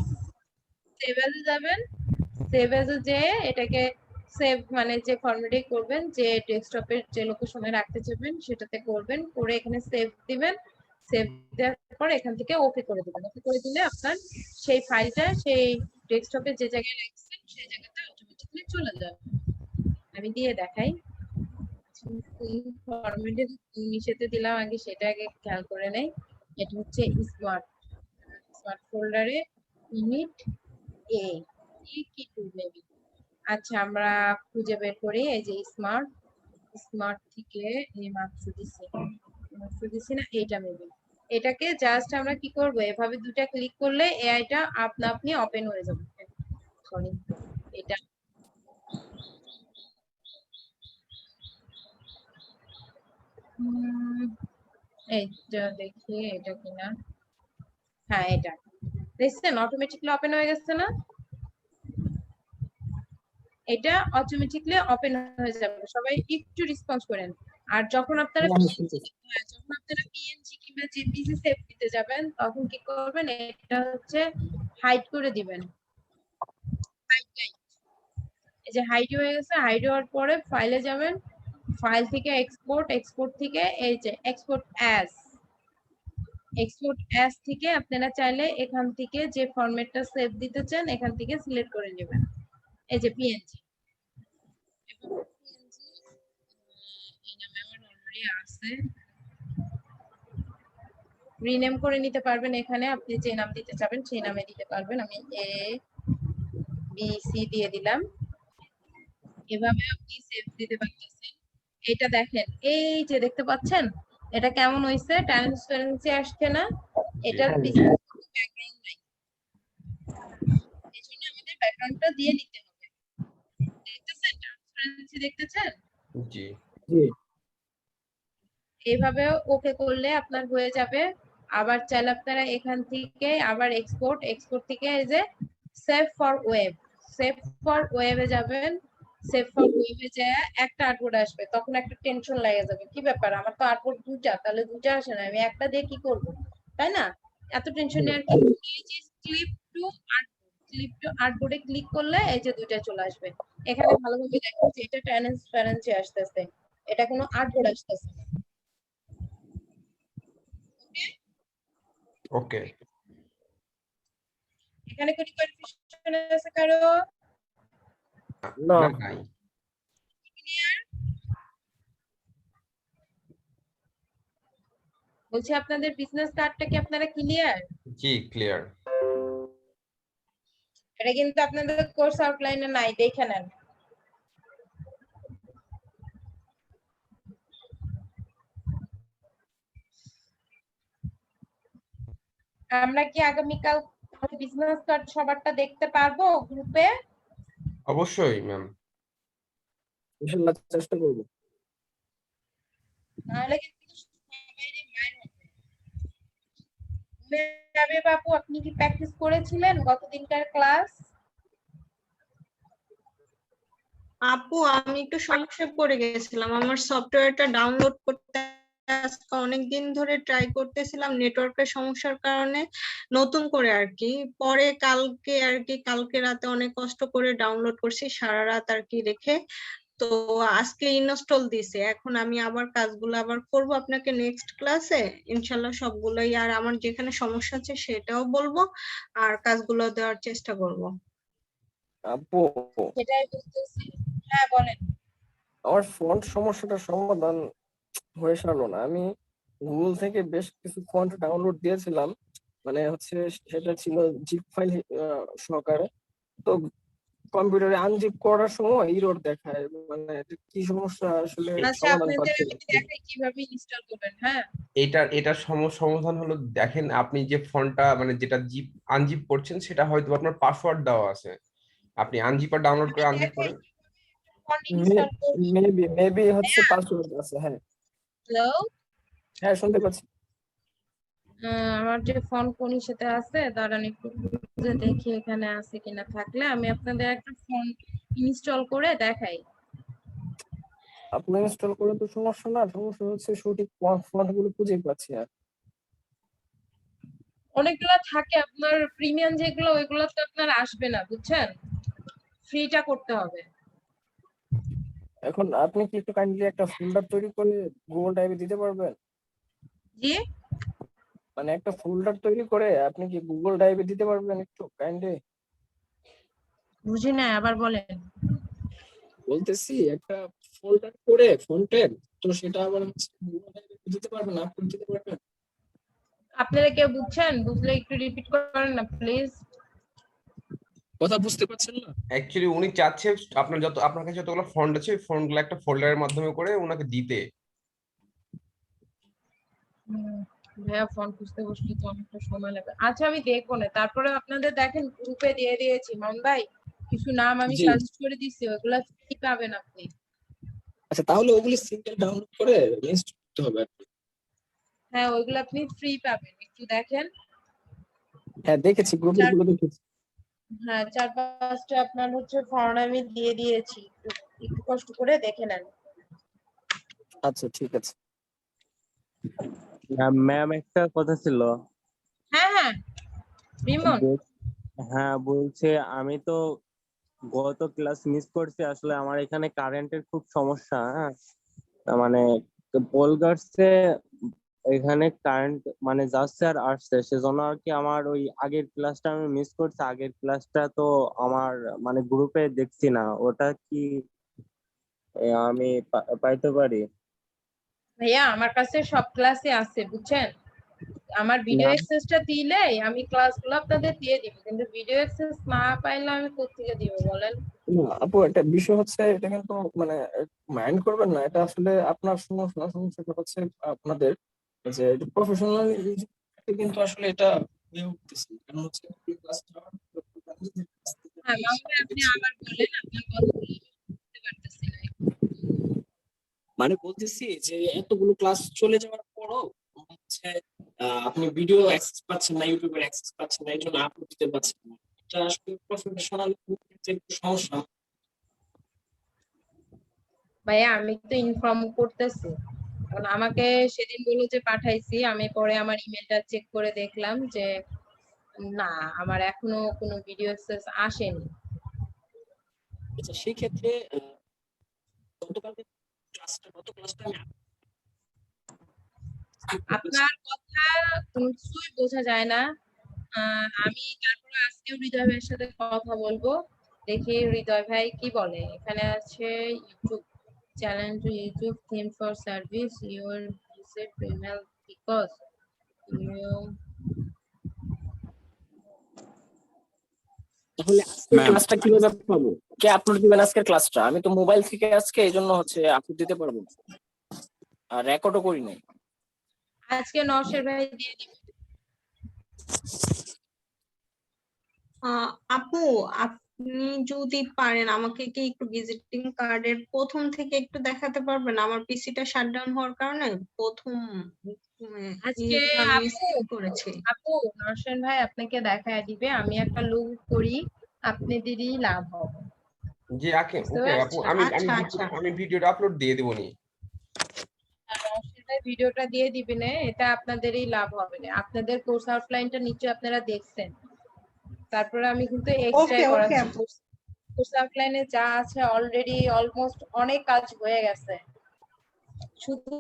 সেভ অ্যাজে যাবেন, সেভ অ্যাজে যে এটাকে সেভ মানে যে ফরম্যাটে করবেন, যে ডেস্কটপের যে লোকেশনে রাখতে চাইবেন সেটাতে করবেন, করে এখানে সেভ দিবেন, সেভ দেওয়ার পর এখান থেকে ওকে করে দিবেন, ওকে করে দিলে আপনার সেই ফাইলটা সেই ডেস্কটপে যে জায়গায় রাখছেন সেই জায়গাতে অটোমেটিক্যালি চলে যাবে। আমি দিয়ে দেখাই কোন ফরম্যাটে নিচেতে দিলাম, আগে সেটা আগে খেয়াল করে নেই। এটা হচ্ছে স্মার্ট, স্মার্ট ফোল্ডারে ইউনিট এ কি মেবি, আচ্ছা আমরা খুঁজে বের করি, এই যে স্মার্ট, স্মার্ট থেকে এই মার্কস দিছি না, এইটা মেবি। এটাকে জাস্ট আমরা কি করব, এভাবে দুটা ক্লিক করলে এআইটা আপনা আপনি ওপেন হয়ে যাবে। সরি, এটা এইটা দেখি এটা কিনা, হ্যাঁ এটা দেখছেন অটোমেটিক্যালি ওপেন হয়ে গেছে না, এটা অটোমেটিক্যালি ওপেন হয়ে যাবে। সবাই একটু রেসপন্স করেন। আর যখন আপনারা যখন আপনারা পিএনজি কিংবা জেপিজি সেভ দিতে যাবেন তখন কি করবেন, এটা হচ্ছে হাইড করে দিবেন, এই যে হাইড হয়ে গেছে, হাইড হওয়ার পরে ফাইলে যাবেন, ফাইল থেকে এক্সপোর্ট, এক্সপোর্ট থেকে এই যে এক্সপোর্ট অ্যাজ, এক্সপোর্ট অ্যাজ থেকে আপনারা চাইলে এখান থেকে যে ফরম্যাটটা সেভ দিতে চান এখান থেকে সিলেক্ট করে নেবেন, এই যে পিএনজি, এই নামে আমার অলরেডি আছে, রিনেম করে নিতে পারবেন, এখানে আপনি যে নাম দিতে চাবেন সেই নামে দিতে পারবেন। আমি এ বি সি দিয়ে দিলাম, এভাবে আপনি সেভ দিতে পারতেছেন। এটা দেখেন, এই যে দেখতে পাচ্ছেন এটা কেমন হইছে, ট্রান্সপারেন্সি আসছে না, এটার পিছনে ব্যাকগ্রাউন্ড নাই, এজন্য আমাদের ব্যাকগ্রাউন্ডটা দিয়ে নিতে হবে। দেখতেছেন ট্রান্সপারেন্সি, দেখতেছেন? জি জি এইভাবে ওকে করলে আপনার হয়ে যাবে। আবার চাইলে আপনারা এখান থেকে আবার এক্সপোর্ট, এক্সপোর্ট থেকে এই যে save for web, save for ওয়েবে যাবেন, সেভ ফর ওয়েবে যায় একটা আর্টবোর্ড আসবে, তখন একটা টেনশন লাগে যাবে, কি ব্যাপার আমার তো আর্টবোর্ড দুইটা, তাহলে দুইটা আসে না, আমি একটা দিয়ে কি করব, তাই না? এত টেনশন নেওয়ার কি, এই যে clip to artboard, clip to আর্টবোর্ডে ক্লিক করলে এই যে দুইটা চলে আসবে। এখানে ভালোভাবে দেখো যে এটা ট্রান্সপারেন্সি আসতেছে, এটা কোনো আর্টবোর্ড আসতেছে না। ওকে। এখানে কোনো কনফিউশন আছে কারো? না না নাই। ক্লিয়ার? বলছি আপনাদের বিজনেস কার্ডটা কি আপনারা ক্লিয়ার? জি ক্লিয়ার। এটা কিন্তু আপনাদের কোর্স আউটলাইনে নাই, দেখে নেন। আমরা কি আগামীকাল বিজনেস কার্ড সবারটা দেখতে পারবো গ্রুপে? অবশ্যই ম্যাম। ইনশাআল্লাহ চেষ্টা করব। নাহলে কিন্তু সবাইরই মাইর হবে। যাবে বাবু, আপনি কি প্র্যাকটিস করেছিলেন গতদিনকার ক্লাস? আপু আমি একটু সমস্যায় পড়ে গেছিলাম, আমার সফটওয়্যারটা ডাউনলোড করতে আজকে অনেকদিন ধরে ট্রাই করতেছিলাম, নেটওয়ার্কের সমস্যার কারণে নতুন করে আর কি, পরে কালকে রাতে অনেক কষ্ট করে ডাউনলোড করছি, সারা রাত আর কি রেখে, তো আজকে ইনস্টল দিছে, এখন আমি আবার কাজগুলো আবার করব আপনাকে নেক্সট ক্লাসে ইনশাল্লাহ সবগুলোই, আর আমার যেখানে সমস্যা আছে সেটাও বলবো আর কাজগুলো দেওয়ার চেষ্টা করব। আপু, সেটাই বুঝতেছি। হ্যাঁ বলেন। আমার ফন্ট সমস্যাটার সমাধান হয়ে সারলো না। আমি গুগল থেকে বেশ কিছু ফন্ট ডাউনলোড দিয়েছিলাম, মানে হচ্ছে সেটা ছিল জিপ ফাইল সহকারে। তো কম্পিউটারে আনজিপ করার সময় এরর দেখায়, মানে এটা কি সমস্যা আসলে আচ্ছা সমাধান আপনাদের পাচ্ছি আমি না। দেখাই কিভাবে ইনস্টল করবেন। হ্যাঁ, এটার সমাধান হলো, দেখেন আপনি যে ফোনটা মানে যেটা আনজিপ করছেন সেটা হয়তো আপনার পাসওয়ার্ড দেওয়া আছে। আপনি আনজিপার ডাউনলোড আমি করে আনজিপ দেখাই করে। ফন্ট ইনস্টল করব। মেবি হচ্ছে পাসওয়ার্ড আছে। হ্যাঁ, হ্যালো, হ্যাঁ শুনতে পাচ্ছি। আমার যে ফোন কোন সাথে আছে দাঁড়ান একটু খুঁজে দেখি এখানে আছে কিনা, থাকলে আমি আপনাদের একটা ফোন ইনস্টল করে দেখাই। আপনি ইনস্টল করে তো সমস্যা না, সমস্যা হচ্ছে সঠিক ফন্ট গুলো খুঁজে পাচ্ছি না। অনেকগুলো থাকে আপনার প্রিমিয়াম যেগুলো, ওইগুলো তো আপনার আসবে না বুঝছেন, ফ্রিটা করতে হবে। এখন আপনি কি একটু কাইন্ডলি একটা ফোল্ডার তৈরি করে গুগল ড্রাইভে দিতে পারবেন? জি, মানে একটা ফোল্ডার তৈরি করে আপনি কি গুগল ড্রাইভে দিতে পারবেন একটু কাইন্ডলি? বুঝি না, আবার বলেন। বলতেছি একটা ফোল্ডার করে ফন্টের, তো সেটা আবার হচ্ছে গুগল ড্রাইভে দিতে পারবেন, আপলোড দিতে পারবেন? আপনারা কেউ বুঝছেন? বুঝলে একটু রিপিট করেন না প্লিজ। কথা বুঝতে পারছেন না? অ্যাকচুয়ালি উনি চাচ্ছে আপনার কাছে যতগুলো ফন্ট আছে ওই ফন্ট গুলো একটা ফোল্ডারের মাধ্যমে করে ওনাকে দিতে। ভাইয়া ফোন খুঁজতে বসলে তো অনেকটা সময় লাগবে। আচ্ছা আমি দেখবো না, তারপরে আপনাদের দেখেন গ্রুপে দিয়ে দিয়েছি মামুন ভাই, কিছু নাম আমি জি। সাজেস্ট করে দিচ্ছি, ওগুলা ফ্রি পাবেন আপনি। আচ্ছা, তাহলে ওগুলি সিঙ্গেল ডাউনলোড করে ইনস্টল করতে হবে আর কি। হ্যাঁ ওইগুলো আপনি ফ্রি পাবেন, একটু দেখেন। হ্যাঁ দেখেছি, গ্রুপের চার গুলো দেখেছি। হ্যাঁ 4-5টা আপনার হচ্ছে ফর্ম আমি দিয়ে দিয়েছি, একটু কষ্ট করে দেখে নেন। আচ্ছা ঠিক আছে। ম্যাম একটা কথা ছিল। হ্যাঁ হ্যাঁ বিমন। বল- হ্যাঁ বলছে, আমি তো গত ক্লাস মিস করছি, আসলে আমার এখানে কারেন্টের খুব সমস্যা। হ্যাঁ, মানে বলগার্সে এখানে কারেন্ট মানে যাচ্ছে আর আসছে, সেজন্য আর কি আমার ওই আগের ক্লাসটা আমি মিস করছি। আগের ক্লাসটা তো আমার মানে গ্রুপে দেখছি না, ওটা কি আমি পাইতে পারি? ভাইয়া আমার কাছে সব ক্লাসে আছে বুঝছেন, আমার ভিডিও না, অ্যাক্সেসটা দিলেই আমি ক্লাসগুলো আপনাদের দিয়ে দিব, কিন্তু ভিডিও অ্যাক্সেস না পাইলে আমি কোত্থেকে দিব বলেন। না আপু, একটা বিষয় হচ্ছে, এটা কিন্তু মানে মাইন্ড করবেন না, এটা আসলে আপনার সমস্যা না, সমস্যাটা হচ্ছে আপনাদের যে প্রফেশনাল কিন্তু আসলে এটা হয়ে উঠতেছে না। কারণ হচ্ছে ক্লাস হ্যাঁ মামুন ভাই আপনি আবার বলেন, আপনার কথাগুলো আমি বুঝতে পারতেছি না। মানে বলতেছি যে এতগুলো ক্লাস চলে যাওয়ার পরও হচ্ছে আপনি ভিডিও অ্যাক্সেস পাচ্ছেন না, ইউটিউবের অ্যাক্সেস পাচ্ছেন না, এই জন্য আপলোড দিতে পারছেন না। এটা আসলে প্রফেশনাল একটু সমস্যা। ভাইয়া আমি তো ইনফর্ম করতেছি, কারণ আমাকে সেদিন বলে যে পাঠাইছি, আমি পরে আমার ইমেলটা চেক করে দেখলাম যে না, আমার এখনো কোনো ভিডিও অ্যাক্সেস আসেনি। আচ্ছা সেই ক্ষেত্রে গতকালকে গত ক্লাসটা আপনার কথা কোনো কিছুই বোঝা যায় না। আমি তারপরে আজকেও হৃদয় ভাইয়ের সাথে কথা বলবো, দেখি হৃদয় ভাই কি বলে। এখানে আছে YouTube challenge, YouTube theme for service your visit email because you. তাহলে আজকের ম্যাম ক্লাসটা কিভাবে পাবো? কে আপলোড দিবেন আজকের ক্লাসটা? আমি তো মোবাইল থেকে আজকে এই জন্য হচ্ছে আপলোড দিতে পারবো না, আর রেকর্ডও করি নাই। আজকে নওশের ভাই দিয়ে দিবে। আপু, আপনি যদি পারেন আমাকে কি একটু ভিজিটিং কার্ডের প্রথম থেকে একটু দেখাতে পারবেন? আমার পিসিটা শাটডাউন হওয়ার কারণে প্রথম আজকে আমি আপু স্কিপ করেছি। আপু নওশের ভাই আপনাকে দেখায় দিবে, আমি একটা লুক করি, আপনাদেরই লাভ হবে। যে আকে বুঝতে ওকে আপু, পারছেন? আমি আচ্ছা আচ্ছা। আমি ভিডিওটা আপলোড দিয়ে দেবো নি। আর নওশের ভাই ভিডিওটা দিয়ে দিবেন, এটা আপনাদেরই লাভ হবে না। আপনাদের কোর্স আউটলাইনটা নিচে আপনারা দেখছেন, তারপরে আমি কিন্তু এক্সট্রা ওকে ওকে করাচ্ছি। আপু। কোর্স আউটলাইনে যা আছে অলরেডি অলমোস্ট অনেক কাজ হয়ে গেছে, শুধু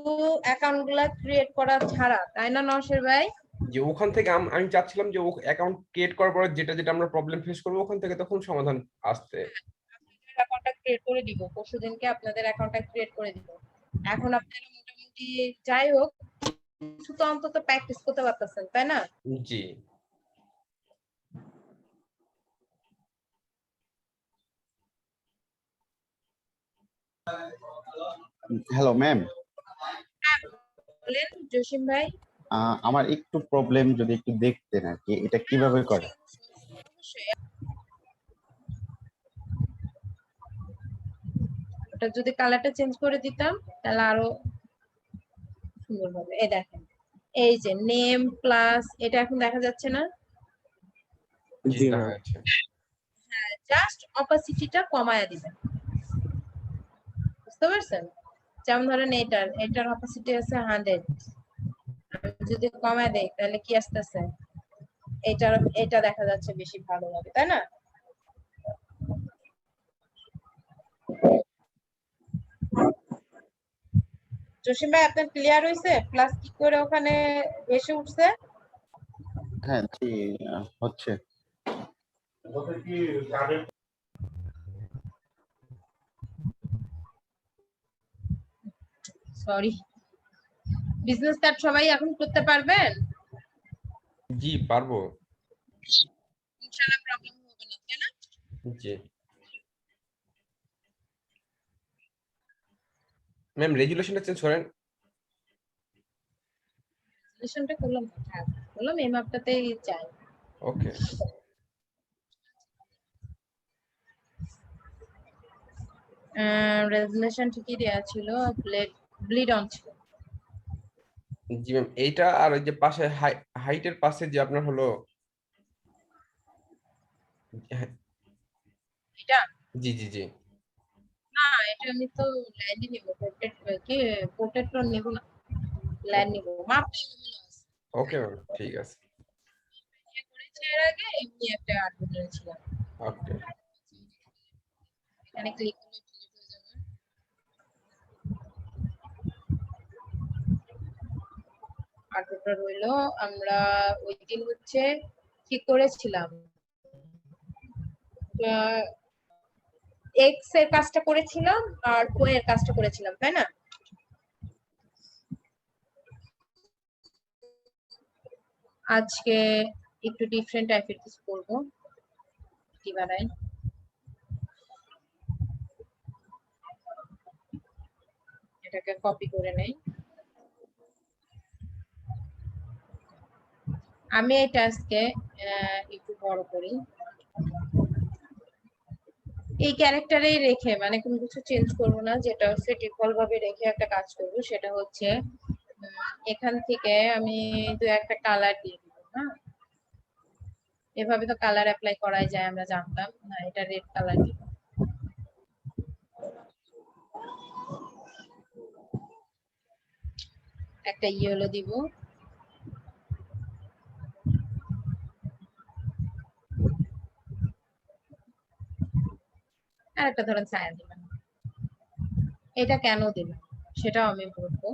অ্যাকাউন্ট গুলা ক্রিয়েট করা ছাড়া, তাই না নওশার ভাই? যে ওখান থেকে আমি চাচ্ছিলাম যে অ্যাকাউন্ট ক্রিয়েট করার পরে যেটা যেটা আমরা প্রবলেম ফেস করবো ওখান থেকে তখন সমাধান আসতে। অ্যাকাউন্টটা ক্রিয়েট করে দিব, পরশুদিনকে আপনাদের অ্যাকাউন্টটা ক্রিয়েট করে দিব। এখন আপনারা মোটামুটি যাই হোক কিছু তো অন্তত প্র্যাকটিস করতে পারতেছেন, তাই না? জি হ্যালো ম্যাম, বলেন জসিম ভাই। আমার একটু প্রবলেম যদি একটু দেখতেন আর কি, এটা কিভাবে করে? অবশ্যই ওটা যদি কালারটা চেঞ্জ করে দিতাম তাহলে আরো সুন্দর হবে। এই দেখেন, এই যে নেম প্লাস এটা এখন দেখা যাচ্ছে না? জি জি দেখা ম্যাম। যাচ্ছে। হ্যাঁ, জাস্ট অপাসিটিটা কমায়া দিবেন, বুঝতে পারছেন? যেমন ধরেন এটার অপাসিটি আছে 100, যদি কমায় দেই তাহলে কি আসতেছে, এটা দেখা যাচ্ছে বেশি ভালো হবে, তাই না? জসিম ভাই আপনার ক্লিয়ার হইছে? প্লাস কি করে ওখানে এসে উঠছে? হ্যাঁ জি, হচ্ছে। সরি, বিজনেস কার্ড সবাই এখন করতে পারবেন? জি পারবো। ইনশাআল্লাহ প্রবলেম হবে না, তাই না? জি ম্যাম রেজুলেশনটা চেঞ্জ করেন। রেজুলেশনটা করলাম, হ্যাঁ করলাম, এই মাপটাতেই চাই। ওকে রেজুলেশন ঠিকই দেওয়া ছিল, ব্লিড অন ছিল। জি ম্যাম, এইটা আর ওই যে পাশে হাইটের পাশে যে আপনার হলো হ্যাঁ, এটা জি জি জি না, এটা আমি তো লাইনই নিব, পোর্ট্রেট নিব না, লাইন নিব। মাপটা এলোমেলো আছে, ওকে ম্যাম ঠিক আছে। ইয়ে করেছে এর আগে এমনি একটা আর্ট করেছিলাম, ওকে এখানে ক্লিক করলে ডিলিট হয়ে যাবে। আর্টটা রইলো, আমরা ওই দিন হচ্ছে কি করেছিলাম, এক্স এর কাজটা করেছিলাম আর ও এর কাজটা করেছিলাম, তাই না? আজকে একটু ডিফারেন্ট টাইপের কিছু করবো, কি বানাই, এটাকে কপি করে নেই। আমি এই টাস্কে একটু বড় করি, এই ক্যারেক্টারেই রেখে মানে কোনো কিছু চেঞ্জ করবো না, যেটা হচ্ছে ডিফল্ট ভাবে রেখে একটা কাজ করবো, সেটা হচ্ছে এখান থেকে আমি দু একটা কালার দিয়ে দিব। হ্যাঁ, এভাবে তো কালার অ্যাপ্লাই করাই যায়, আমরা জানতাম না। এটা রেড কালার দিব, একটা ইয়েলো দিব, আর একটা ধরেন ছায়া দিবেন। এটা কেন দিবেন সেটাও আমি বলবো।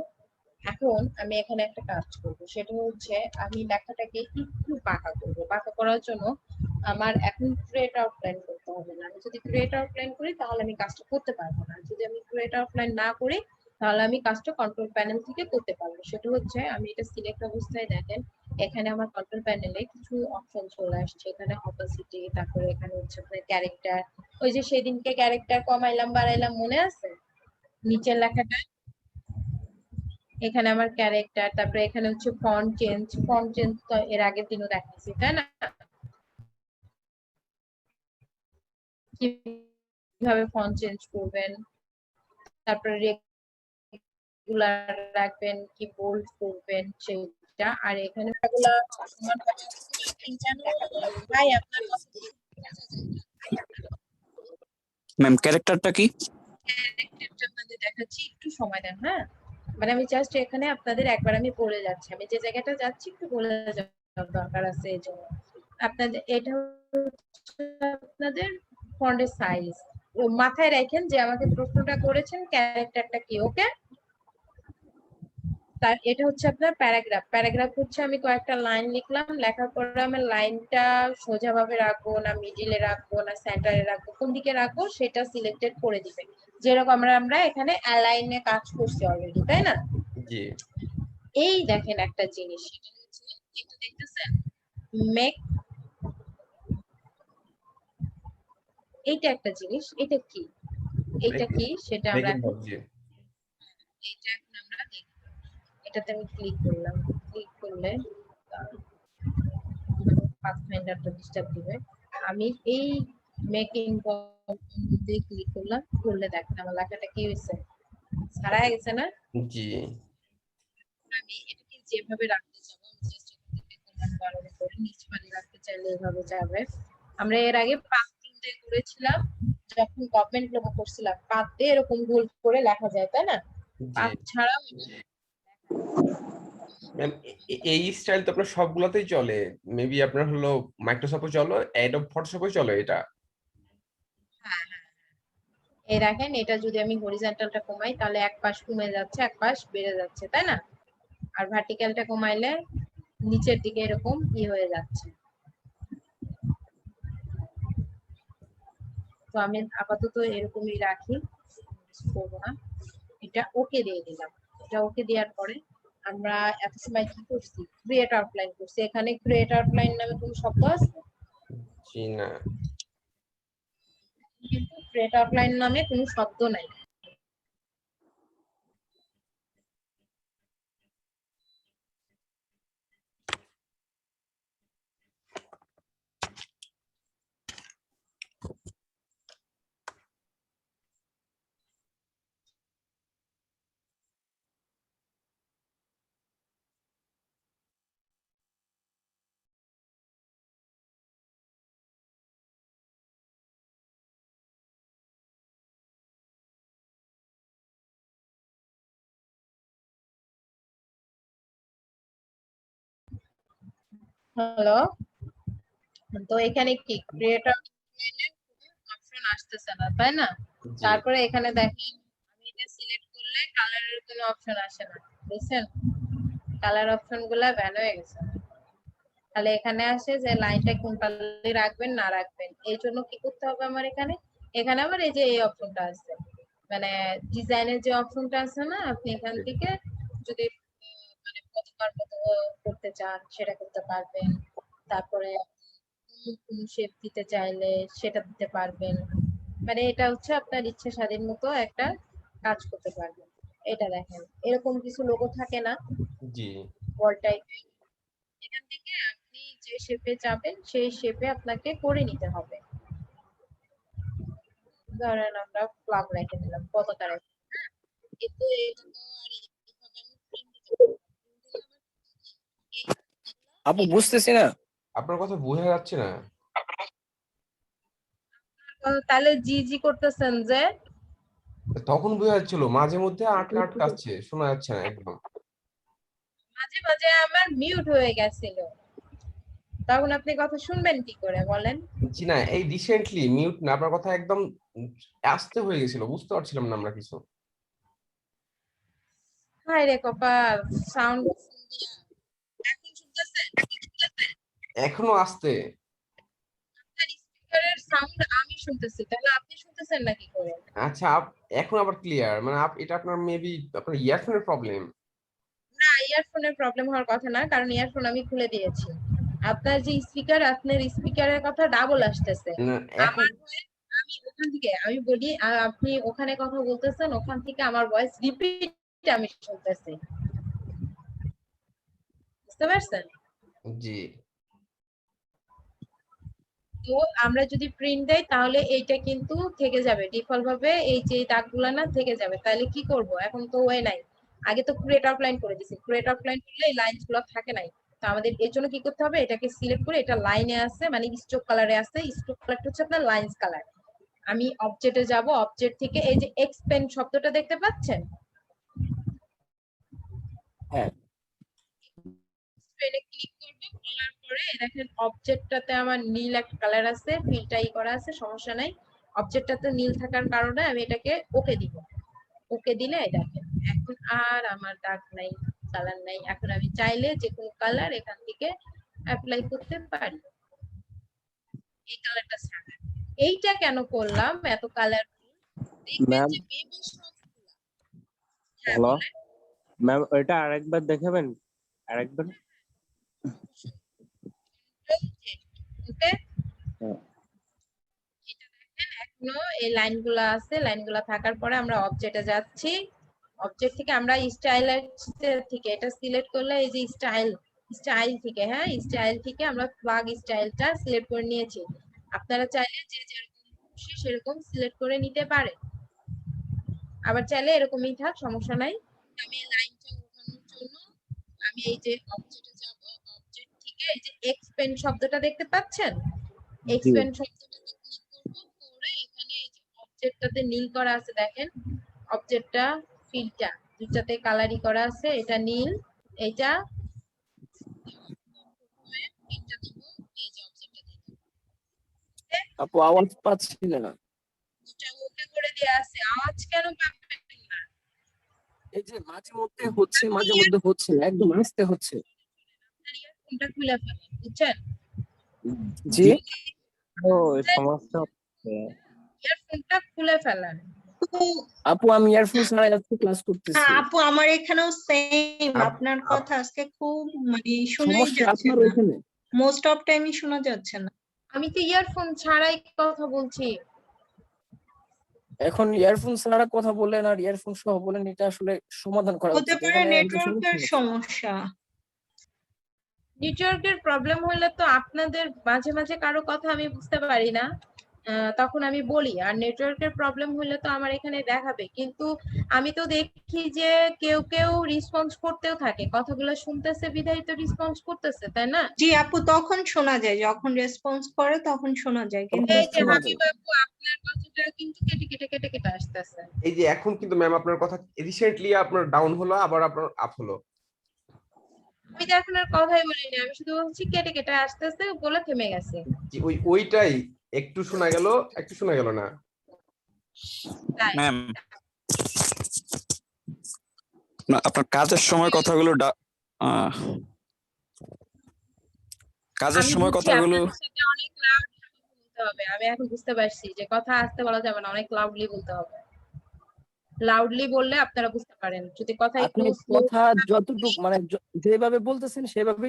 এখন আমি এখানে একটা কাজ করব, সেটা হচ্ছে আমি লেখাটাকে একটু বাঁকা করব। বাঁকা করার জন্য আমার এখন ক্রিয়েট আউটলাইন করতে হবে না। আমি যদি ক্রিয়েট আউটলাইন করি তাহলে আমি কাজটা করতে পারবো না। যদি আমি ক্রিয়েট আউটলাইন না করি তাহলে আমি কাজটা কন্ট্রোল প্যানেল থেকে করতে পারবো। সেটা হচ্ছে আমি এটা সিলেক্ট অবস্থায় দেখেন, এখানে আমার কন্ট্রোল প্যানেলে কিছু অপশন চলে আসছে। এখানে অপাসিটি, তারপরে এখানে হচ্ছে আপনার ক্যারেক্টার, ওই যে সেদিনকে ক্যারেক্টার কমাইলাম বাড়াইলাম মনে আছে নিচের লেখাটা, এখানে আমার ক্যারেক্টার, তারপরে এখানে হচ্ছে ফন্ট চেঞ্জ তো এর আগের দিনও দেখাইছি, তাই না? কিভাবে ফন্ট চেঞ্জ করবেন, তারপরে রেগুলার রাখবেন কি বোল্ড করবেন সেটা। আর এখানে এগুলা সমানভাবে ভাই আপনার কথা ম্যাম ক্যারেক্টারটা কি? ক্যারেক্টারটা আপনাদের দেখাচ্ছি, একটু সময় দেন। হ্যাঁ, মানে আমি জাস্ট এখানে আপনাদের একবার আমি বলে যাচ্ছি, আমি যে জায়গাটা যাচ্ছি একটু বলে যাওয়ার দরকার আছে এই জন্য। আপনাদের এটা হচ্ছে আপনাদের ফন্টের সাইজ মাথায় রাখেন যে আমাকে প্রশ্নটা করেছেন ক্যারেক্টারটা কি, ওকে? তার এটা হচ্ছে আপনার প্যারাগ্রাফ। প্যারাগ্রাফ হচ্ছে আমি কয়েকটা লাইন লিখলাম, লেখার পরে আমি লাইনটা সোজাভাবে রাখবো না মিডিলে রাখবো না সেন্টারে রাখবো, কোন দিকে রাখবো সেটা সিলেক্টেড করে দিবেন। যেরকম আমরা এখানে অ্যালাইনে কাজ করছি অলরেডি, তাই না? জি এই দেখেন একটা জিনিস, সেটা হচ্ছে এটা দেখতেছেন মেক, এইটা একটা জিনিস, এটা কি, এইটা কি সেটা আমরা ব্রেকিং জি এইটা এখন আমরা দেখব। এটাতে আমি ক্লিক করলাম, ক্লিক করলে পাথফাইন্ডারটা ডিস্টার্ব দিবে। আমি এই মেকিং তে ক্লিক করলাম, করলে দেখেন আমার লেখাটা কি হয়েছে, সারা গেছে না? জি আমি এটাকে যেভাবে রাখতে চাবো, আমি জাস্ট কমান্ড বাড়ানো করে নিচ পানি রাখতে চাইলে এভাবে যাবে। আমরা এর আগে পাথ দিয়ে করেছিলাম, যখন গভর্নমেন্ট লোগো করছিলাম পাথ দিয়ে এরকম গোল করে লেখা যায়, তাই না? পাথ ছাড়াও ম্যাম এই স্টাইল তো আপনার সবগুলোতেই চলে, মেবি আপনার হলো মাইক্রোসফটও চলো, অ্যাডোব ফটোশপও চলে এটা। এই দেখেন এটা যদি আমি হরিজন্টালটা কমাই তাহলে এক পাশ কমে যাচ্ছে, এক পাশ বেড়ে যাচ্ছে, তাই না? আর ভার্টিক্যালটা কমাইলে নিচের দিকে এরকম হয়ে যাচ্ছে। তো আমি আপাতত এরকমই রাখি, করবো না। এটা ওকে দিয়ে দিলাম। এটা ওকে দেওয়ার পরে আমরা এত সময় কি করছি, ক্রিয়েট আউটলাইন করছি। এখানে ক্রিয়েট আউটলাইন নামে কোনো শব্দ আছে? জি না। কিন্তু ক্রিয়েট আউটলাইন নামে কোনো শব্দ নাই। হ্যালো, তো এখানে কি ক্রিয়েট আউটলাইনের অপশন আসতেছে না, তাই না? জি তারপরে এখানে দেখেন আমি এটা সিলেক্ট করলে কালারের কোনো অপশন আসে না, বুঝছেন? কালার অপশন গুলা ব্যান হয়ে গেছে। তাহলে এখানে আসে যে লাইনটা কোন কালারে রাখবেন না রাখবেন। এই জন্য কি করতে হবে আমার এখানে, এখানে আমার এই যে এই অপশনটা আছে, মানে ডিজাইনের যে অপশনটা আছে না, আপনি এখান থেকে যদি মানে প্রতিবার মতো করতে চান সেটা করতে পারবেন। তারপরে কোন শেপ দিতে চাইলে সেটা দিতে পারবেন। মানে এটা হচ্ছে আপনার ইচ্ছে স্বাধীন মতো একটা কাজ করতে পারবেন। এটা দেখেন এরকম কিছু লোগো থাকে না জি বল টাইপের, এখান থেকে আপনি যে শেপে যাবেন সেই শেপে আপনাকে করে নিতে হবে। ধরেন আমরা ফ্ল্যাগ রেখে দিলাম, পতাকা রেখে, কিন্তু এটা তো আর এইভাবে আমি print দিতে পারবো না। আপু বুঝতেছি না। আপনার কথা বোঝা যাচ্ছে না। তাহলে জি জি করতেছেন যে? তখন বোঝা যাচ্ছিল, মাঝে মধ্যে আটকা আটকা আসছে, শোনা যাচ্ছে না একদম। মাঝে মাঝে আমার মিউট হয়ে গেছিল, তখন আপনি কথা শুনবেন কি করে বলেন? জি না, এই রিসেন্টলি মিউট না, আপনার কথা একদম আস্তে হয়ে গেছিল, বুঝতে পারছিলাম না আমরা কিছু। হায় রে কপাল, সাউন্ড এখন শুনতেছেন? এখনো আস্তে। আপনার স্পিকারের সাউন্ড আমি শুনতেছি, তাহলে আপনি শুনতেছেন না কি করে? আচ্ছা এখন আবার ক্লিয়ার, মানে এটা আপনার মেবি আপনার ইয়ারফোনের প্রবলেম। না, ইয়ারফোনের প্রবলেম হওয়ার কথা না, কারণ ইয়ারফোন আমি খুলে দিয়েছি। আপনার যে স্পিকার, আপনার স্পিকারের কথা ডাবল আসতেছে এখন আমার ভয়েস। আমি ওখান থেকে আমি বলি, আর আপনি ওখানে কথা বলতেছেন, ওখান থেকে আমার ভয়েস রিপিট আমি শুনতেছি, বুঝতে পারছেন? জি তো আমরা যদি প্রিন্ট দেই তাহলে এইটা কিন্তু থেকে যাবে ডিফল্ট ভাবে, এই যে দাগগুলো না থেকে যাবে। তাহলে কি করব, এখন তো ওয়ে নাই। আগে তো ক্রিয়েট আউটলাইন করে দিছি, ক্রিয়েট আউটলাইন করলে এই লাইনস গুলো থাকে নাই। তো আমাদের এর জন্য কি করতে হবে, এটাকে সিলেক্ট করে, এটা লাইনে আছে মানে স্ট্রোক কালারে আছে, স্ট্রোক কালারটা হচ্ছে আপনার লাইনস কালার। আমি অবজেক্টে যাব, অবজেক্ট থেকে এই যে এক্সপেন্ড শব্দটা দেখতে পাচ্ছেন, হ্যাঁ, এক্সপেন্ডে ক্লিক করব, করার পরে দেখেন অবজেক্টটাতে আমার নীল একটা কালার আছে, ফিলটাই করা আছে, সমস্যা নাই। অবজেক্টটাতে নীল থাকার কারণে আমি এটাকে ওকে দিব। ওকে দিলে এই দেখেন এখন আর আমার দাগ নাই, কালার নাই। এখন আমি চাইলে যে কোনো কালার এখান থেকে অ্যাপ্লাই করতে পারি এই কালারটা ছাড়া। এইটা কেন করলাম এত কালার? দেখবেন ম্যাম যে বেবি সবগুলা, হ্যাঁ হ্যালো বলেন, ম্যাম, এটা আরেকবার দেখাবেন, আরেকবার। ওকে হ্যাঁ। এটা দেখেন এখনো এই লাইনগুলো আছে, লাইনগুলো থাকার পরে আমরা অবজেক্টে যাচ্ছি। অবজেক্ট থেকে আমরা স্টাইলের থেকে এটা সিলেক্ট করলে এই যে স্টাইল থেকে, হ্যাঁ স্টাইল থেকে আমরা প্লাগ স্টাইলটা সিলেক্ট করে নিয়েছি। আপনারা চাইলে যে যেরকম খুশি সেরকম সিলেক্ট করে নিতে পারে, আবার চাইলে এরকমই থাক, সমস্যা নাই। আমি এই লাইনটা উঠানোর জন্য আমি এই যে অবজেক্টে যাব, অবজেক্ট থেকে এই যে এক্সপেন্ড শব্দটা দেখতে পাচ্ছেন, জি এক্সপেন্ড শব্দটাতে ক্লিক করব, করে এখানে এই যে অবজেক্টটাতে নীল করা আছে দেখেন, অবজেক্টটা ফিলটা দুটাতে কালারি করা আছে, এটা নীল, এটা এটা দিব, এই যে অবজেক্টটা দিব, আপু আওয়াজ পাচ্ছি না। দুটা ওকে করে দেয়া আছে। আওয়াজ কেন পাবেন না? এই যে মাঝে মধ্যে হচ্ছে মাঝে মধ্যে হচ্ছে না, একদম আস্তে হচ্ছে। আপনার ইয়ারফোনটা খুলে ফেলেন, বুঝছেন? জি ও সমস্যা হচ্ছে। ইয়ারফোনটা খুলে ফেলেন। আপু আমি ইয়ারফোন ছাড়া আজকে ক্লাস করতেছি। আপু আমার এখানেও সেম, আপ- আপনার আপ- কথা আজকে খুব মানে শোনাই সমস্যা যাচ্ছে আপনার না, ওইখানে। মোস্ট অফ টাইমই শোনা যাচ্ছে না। আমি তো ইয়ারফোন ছাড়াই কথা বলছি। এখন ইয়ারফোন ছাড়া কথা বলেন আর ইয়ারফোন সহ বলেন, এটা আসলে সমাধান করা হতে উচিত। পারে এখানে একটা নেটওয়ার্কের সমস্যা হচ্ছে। সমস্যা। নেটওয়ার্কের প্রবলেম হলে তো আপনাদের মাঝে মাঝে কারো কথা আমি বুঝতে পারি না, তখন আমি বলি। আর নেটওয়ার্কের প্রবলেম হলে তো আমার এখানে দেখাবে, কিন্তু আমি তো দেখি যে কেউ কেউ রেসপন্স করতেও থাকে, কথাগুলো শুনতেছে বিধায় তো রেসপন্স করতেছে, তাই না? জি আপু, তখন শোনা যায়, যখন রেসপন্স করে তখন শোনা যায়, কিন্তু এই যে শোনা যায়। হাবিব আপু আপনার কথাটা কিন্তু কেটে কেটে কেটে কেটে আসতেছে। এই যে এখন কিন্তু ম্যাম আপনার কথা রিসেন্টলি আপনার ডাউন হলো, আবার আপনার আপ হলো। আমি তো এখন আর কথাই বলিনি, আমি শুধু বলছি কেটে কেটে আসতেছে বলে থেমে গেছে। যে ওইটাই একটু শোনা গেল, একটু শোনা গেল না। তাই ম্যাম, আপনার কাজের সময় কথাগুলো কাজের আমি সময় বুঝছি কথাগুলো আপনাদের সাথে অনেক লাউড বলতে হবে। আমি এখন বুঝতে পারছি যে কথা আস্তে বলা যাবে না, অনেক লাউডলি বলতে হবে। লাউডলি বললে আপনারা বুঝতে পারেন, যদি কথা একটু আপনি স্লো কথা যতটুকু মানে যেভাবে বলতেছেন সেভাবে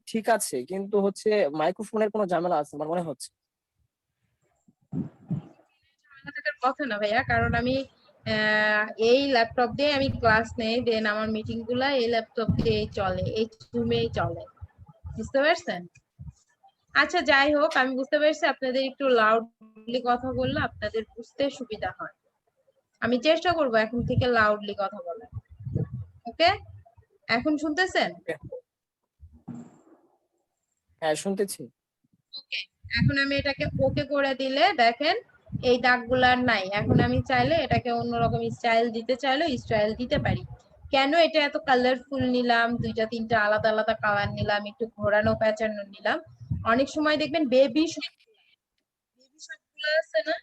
ঠিক আছে, কিন্তু হচ্ছে মাইক্রোফোনের কোনো ঝামেলা আছে আমার মনে হচ্ছে। থাকার কথা না ভাইয়া, কারণ আমি এই ল্যাপটপ দিয়ে আমি ক্লাস নেই, দেন আমার মিটিং গুলা এই ল্যাপটপ দিয়ে চলে, এই জুমেই চলে, বুঝতে পারছেন? আচ্ছা যাই হোক, আমি বুঝতে পারছি আপনাদের একটু লাউডলি কথা বললে আপনাদের বুঝতে সুবিধা হয়। আমি চেষ্টা করব এখন থেকে লাউডলি কথা বলার। ওকে, এখন শুনতেছেন? হ্যাঁ শুনতেছি। ওকে, এখন আমি এটাকে ওকে করে দিলে দেখেন এই দাগগুলো আর নাই। এখন আমি চাইলে এটাকে অন্যরকম স্টাইল দিতে চাইলে স্টাইল দিতে পারি। কেন এটা এত কালারফুল নিলাম, দুইটা তিনটা আলাদা আলাদা কালার নিলাম, একটু ঘোরানো প্যাটার্ন নিলাম? অনেক সময় দেখবেন বেবি সবগুলো আছে না,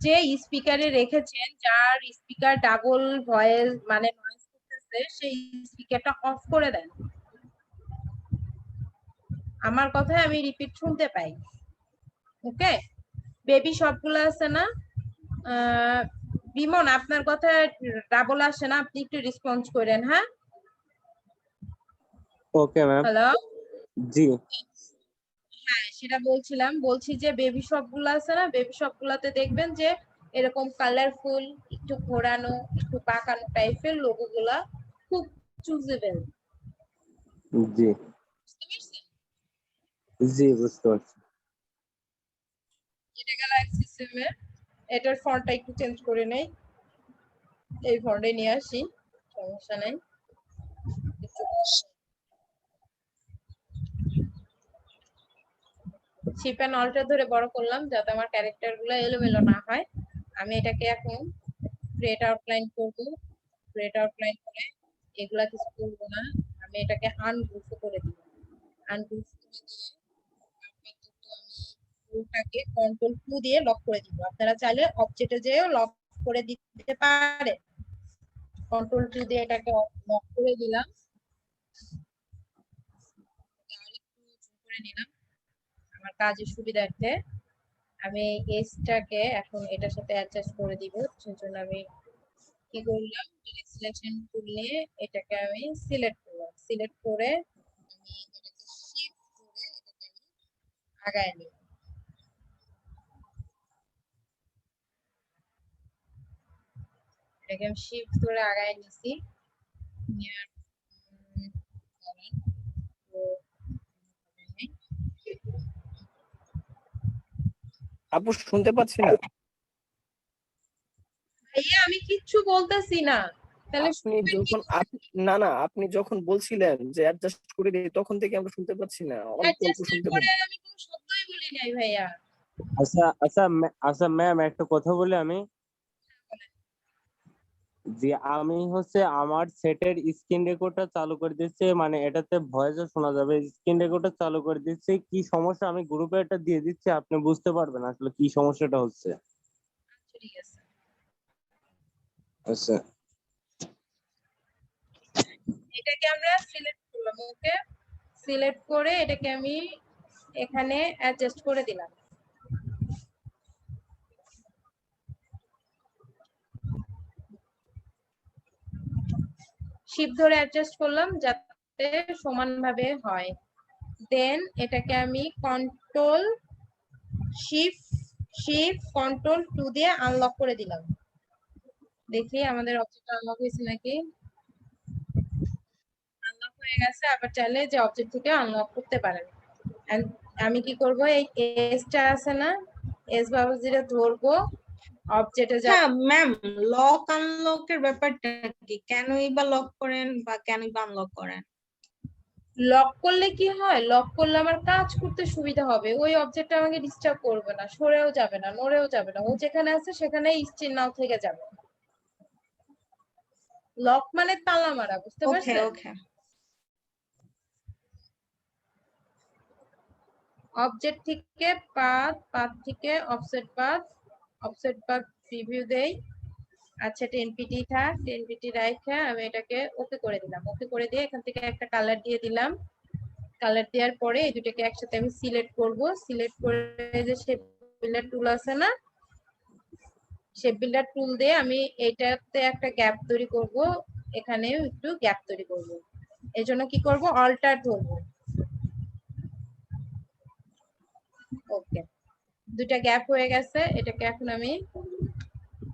যে স্পিকারে রেখেছেন, যার স্পিকার ডাবল ভয়েস মানে নয়েজ করতেছে, সেই স্পিকারটা অফ করে দেন। আমার কথায় আমি রিপিট শুনতে পাই। ওকে, বেবি সবগুলো আছে না? বিমন আপনার কথা ডাবল আসে না, আপনি একটু রেসপন্স করেন। হ্যাঁ ওকে ম্যাম। হ্যালো, জি হ্যাঁ সেটা বলছিলাম, বলছি যে বেবি সবগুলো আছে না, বেবি সবগুলাতে দেখবেন যে এরকম কালারফুল, একটু ঘোরানো, একটু বাঁকানো টাইপের লোগো গুলা খুব চুজেবল। জি বুঝতে পারছেন? জি বুঝতে পারছি। এটা গেল সিস্টেম এর। এটার ফন্টটা একটু চেঞ্জ করে নেই, এই ফন্টে নিয়ে আসি, সমস্যা নাই। শিপ এন্ড অল্টার ধরে বড় করলাম যাতে আমার ক্যারেক্টার গুলো এলোমেলো না হয়। আমি এটাকে এখন ক্রিয়েট আউটলাইন করব, ক্রিয়েট আউটলাইন করে এগুলা কিছু করবো না, আমি এটাকে আনগ্রুপ করে দিব। আনগ্রুপ করে দিয়ে আপাতত আমি ওটাকে কন্ট্রোল 2 দিয়ে লক করে দিব। আপনারা চাইলে অবজেক্টে যেও লক করে দিতে পারে। কন্ট্রোল 2 দিয়ে এটাকে লক করে দিলাম। আরেকটু জুম করে নিলাম আমার কাজের সুবিধার্থে। আমি এজটাকে এখন এটার সাথে অ্যাডজাস্ট করে দিব। সেজন্য আমি কি করলাম, ডিরেক্ট সিলেকশন টুলে এটাকে আমি সিলেক্ট করলাম। সিলেক্ট করে আমি এটাকে শিফট করে এটাকে আমি আগায় নিই। এটাকে আমি শিফট করে আগায় নিছি। নেওয়ার দাঁড়ান, তো আপু শুনতে পাচ্ছি না। ভাইয়া আমি কিচ্ছু বলতেছি না, তাহলে আপনি শুনবেন কি? যখন না আপনি যখন বলছিলেন যে অ্যাডজাস্ট করে দিই তখন থেকে আমরা শুনতে পাচ্ছি না, অল্প অল্প অ্যাডজাস্টমেন্ট শুনতে করে পাচ্ছি। আমি কোনো শব্দই বলি নাই ভাইয়া। আচ্ছা ম্যাম একটা কথা বলি আমি, যে আমি হচ্ছে আমার সেটের স্ক্রিন রেকর্ডটা চালু করে দিচ্ছি, মানে এটাতে ভয়েসও শোনা যাবে। স্ক্রিন রেকর্ডটা চালু করে দিচ্ছি, কি সমস্যা আমি গ্রুপে এটা দিয়ে দিচ্ছি, আপনি বুঝতে পারবেন আসলে কি সমস্যাটা হচ্ছে। ঠিক আছে, আচ্ছা এটাকে আমরা সিলেক্ট করলাম। ওকে, সিলেক্ট করে এটাকে আমি এখানে অ্যাডজাস্ট করে দিলাম। শিফট ধরে অ্যাডজাস্ট করলাম যাতে সমানভাবে হয়। দেন এটাকে আমি কন্ট্রোল শিফট কন্ট্রোল 2 দিয়ে আনলক করে দিলাম। দেখি আমাদের অবজেক্ট আনলক হয়েছে নাকি। আনলক হয়ে গেছে। আবার চাইলে যে অবজেক্ট থেকে আনলক করতে পারেন। And আমি কি করব, এই এসটা আছে না, এস বাবল যেটা ধরবো, অবজেক্টে যাব। হ্যাঁ ম্যাম, লক আনলকের ব্যাপারটা কি? কেনই বা লক করেন বা কেনই বা আনলক করেন? লক করলে কি হয়, লক করলে আমার কাজ করতে সুবিধা হবে। ওই অবজেক্টটা আমাকে ডিস্টার্ব করবে না, সরেও যাবে না, নড়েও যাবে না, ও যেখানে আছে সেখানেই স্থির নাও থেকে যাবে। লক মানে তালা মারা, বুঝতে ওকে পারছেন? ওকে। অবজেক্ট থেকে পাথ থেকে অফসেট পাথ প্রিভিউ দেই। আচ্ছা 10pt থাক, 10pt রাইখা আমি এটাকে ওকে করে দিলাম। ওকে করে দিয়ে এখান থেকে একটা কালার দিয়ে দিলাম। কালার দেওয়ার পরে এই দুটোকে একসাথে আমি সিলেক্ট করব। সিলেক্ট করে যে শেপ বিল্ডার টুল আছে না, শেপ বিল্ডার টুল দিয়ে আমি এটাতে একটা গ্যাপ তৈরি করব, এখানেও একটু গ্যাপ তৈরি করব। এর জন্য কি করব, অল্টার ধরবো। ওকে, দুটা গ্যাপ হয়ে গেছে। এটাকে এখন আমি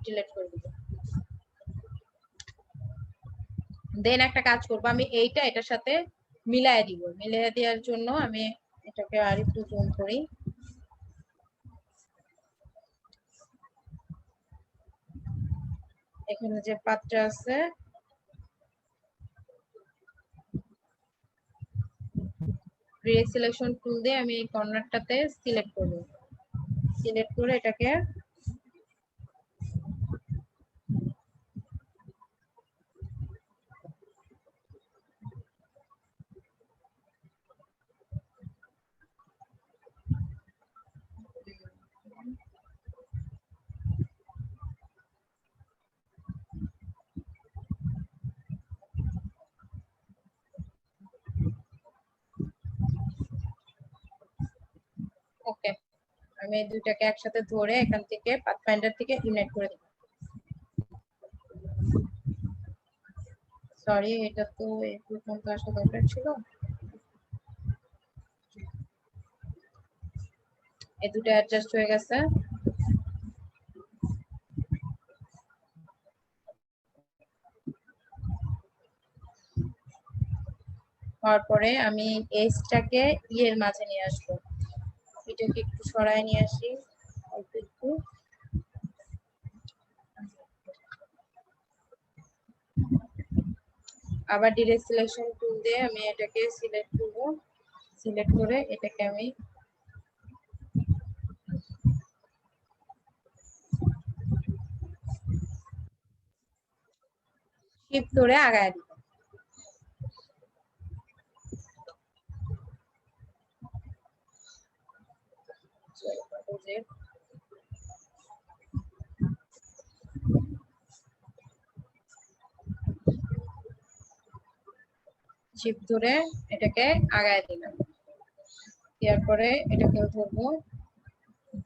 ডিলিট করে দিব। দেন একটা কাজ করব, আমি এইটা এটার সাথে মিলায় দিব। মিলায় দেওয়ার জন্য আমি এটাকে আরেকটু জুম করি। এখানে যে পাত্রটা আছে, ডিরেক্ট সিলেকশন টুল দিয়ে আমি এই কর্নারটাতে সিলেক্ট করব। সিলেক্ট করে এটাকে ওকে, আমি এই দুইটাকে একসাথে ধরে এখান থেকে পাথফাইন্ডার থেকে ইউনাইট করে দিব। সরি, এটা তো এই পর্যন্ত আসা দরকার ছিল। এই দুটো অ্যাডজাস্ট হয়ে গেছে। তারপরে আমি এসটাকে ইয়ের মাঝে নিয়ে আসবো। এটাকে একটু সরায় নিয়ে আসি অল্প একটু। আবার ডিরেক্ট সিলেকশন টুল দিয়ে আমি এটাকে সিলেক্ট করব। সিলেক্ট করে এটাকে আমি শিফট ধরে আগায় দিব। অপোজিট শিফট ধরে এটাকে আগায় দিলাম, দেওয়ার পরে এটাকেও ধরবো,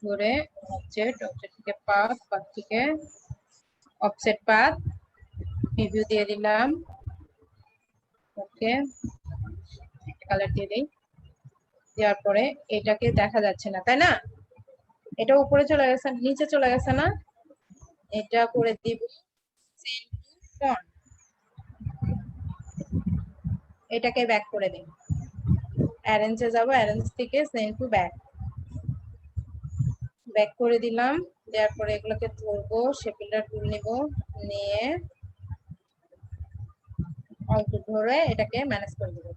ধরে অবজেক্ট থেকে পাথ, পাথ থেকে অফসেট পাথ প্রিভিউ দিয়ে দিলাম। ওকে, কালার দিয়ে দিই, দেওয়ার পরে এটাকে দেখা যাচ্ছে না, তাই না? এটা উপরে চলে গেছে, নিচে চলে গেছে না? এটা করে দিব সেন্ড টু ফন্ট, এটাকে ব্যাক করে দিই, অ্যারেঞ্জে যাব, অ্যারেঞ্জ থেকে সেন্ড টু ব্যাক, ব্যাক করে দিলাম। দেওয়ার পরে এগুলোকে ধরবো, শেপিলার টুল নিব, নিয়ে অল্প ধরে এটাকে ম্যানেজ করে দেবো।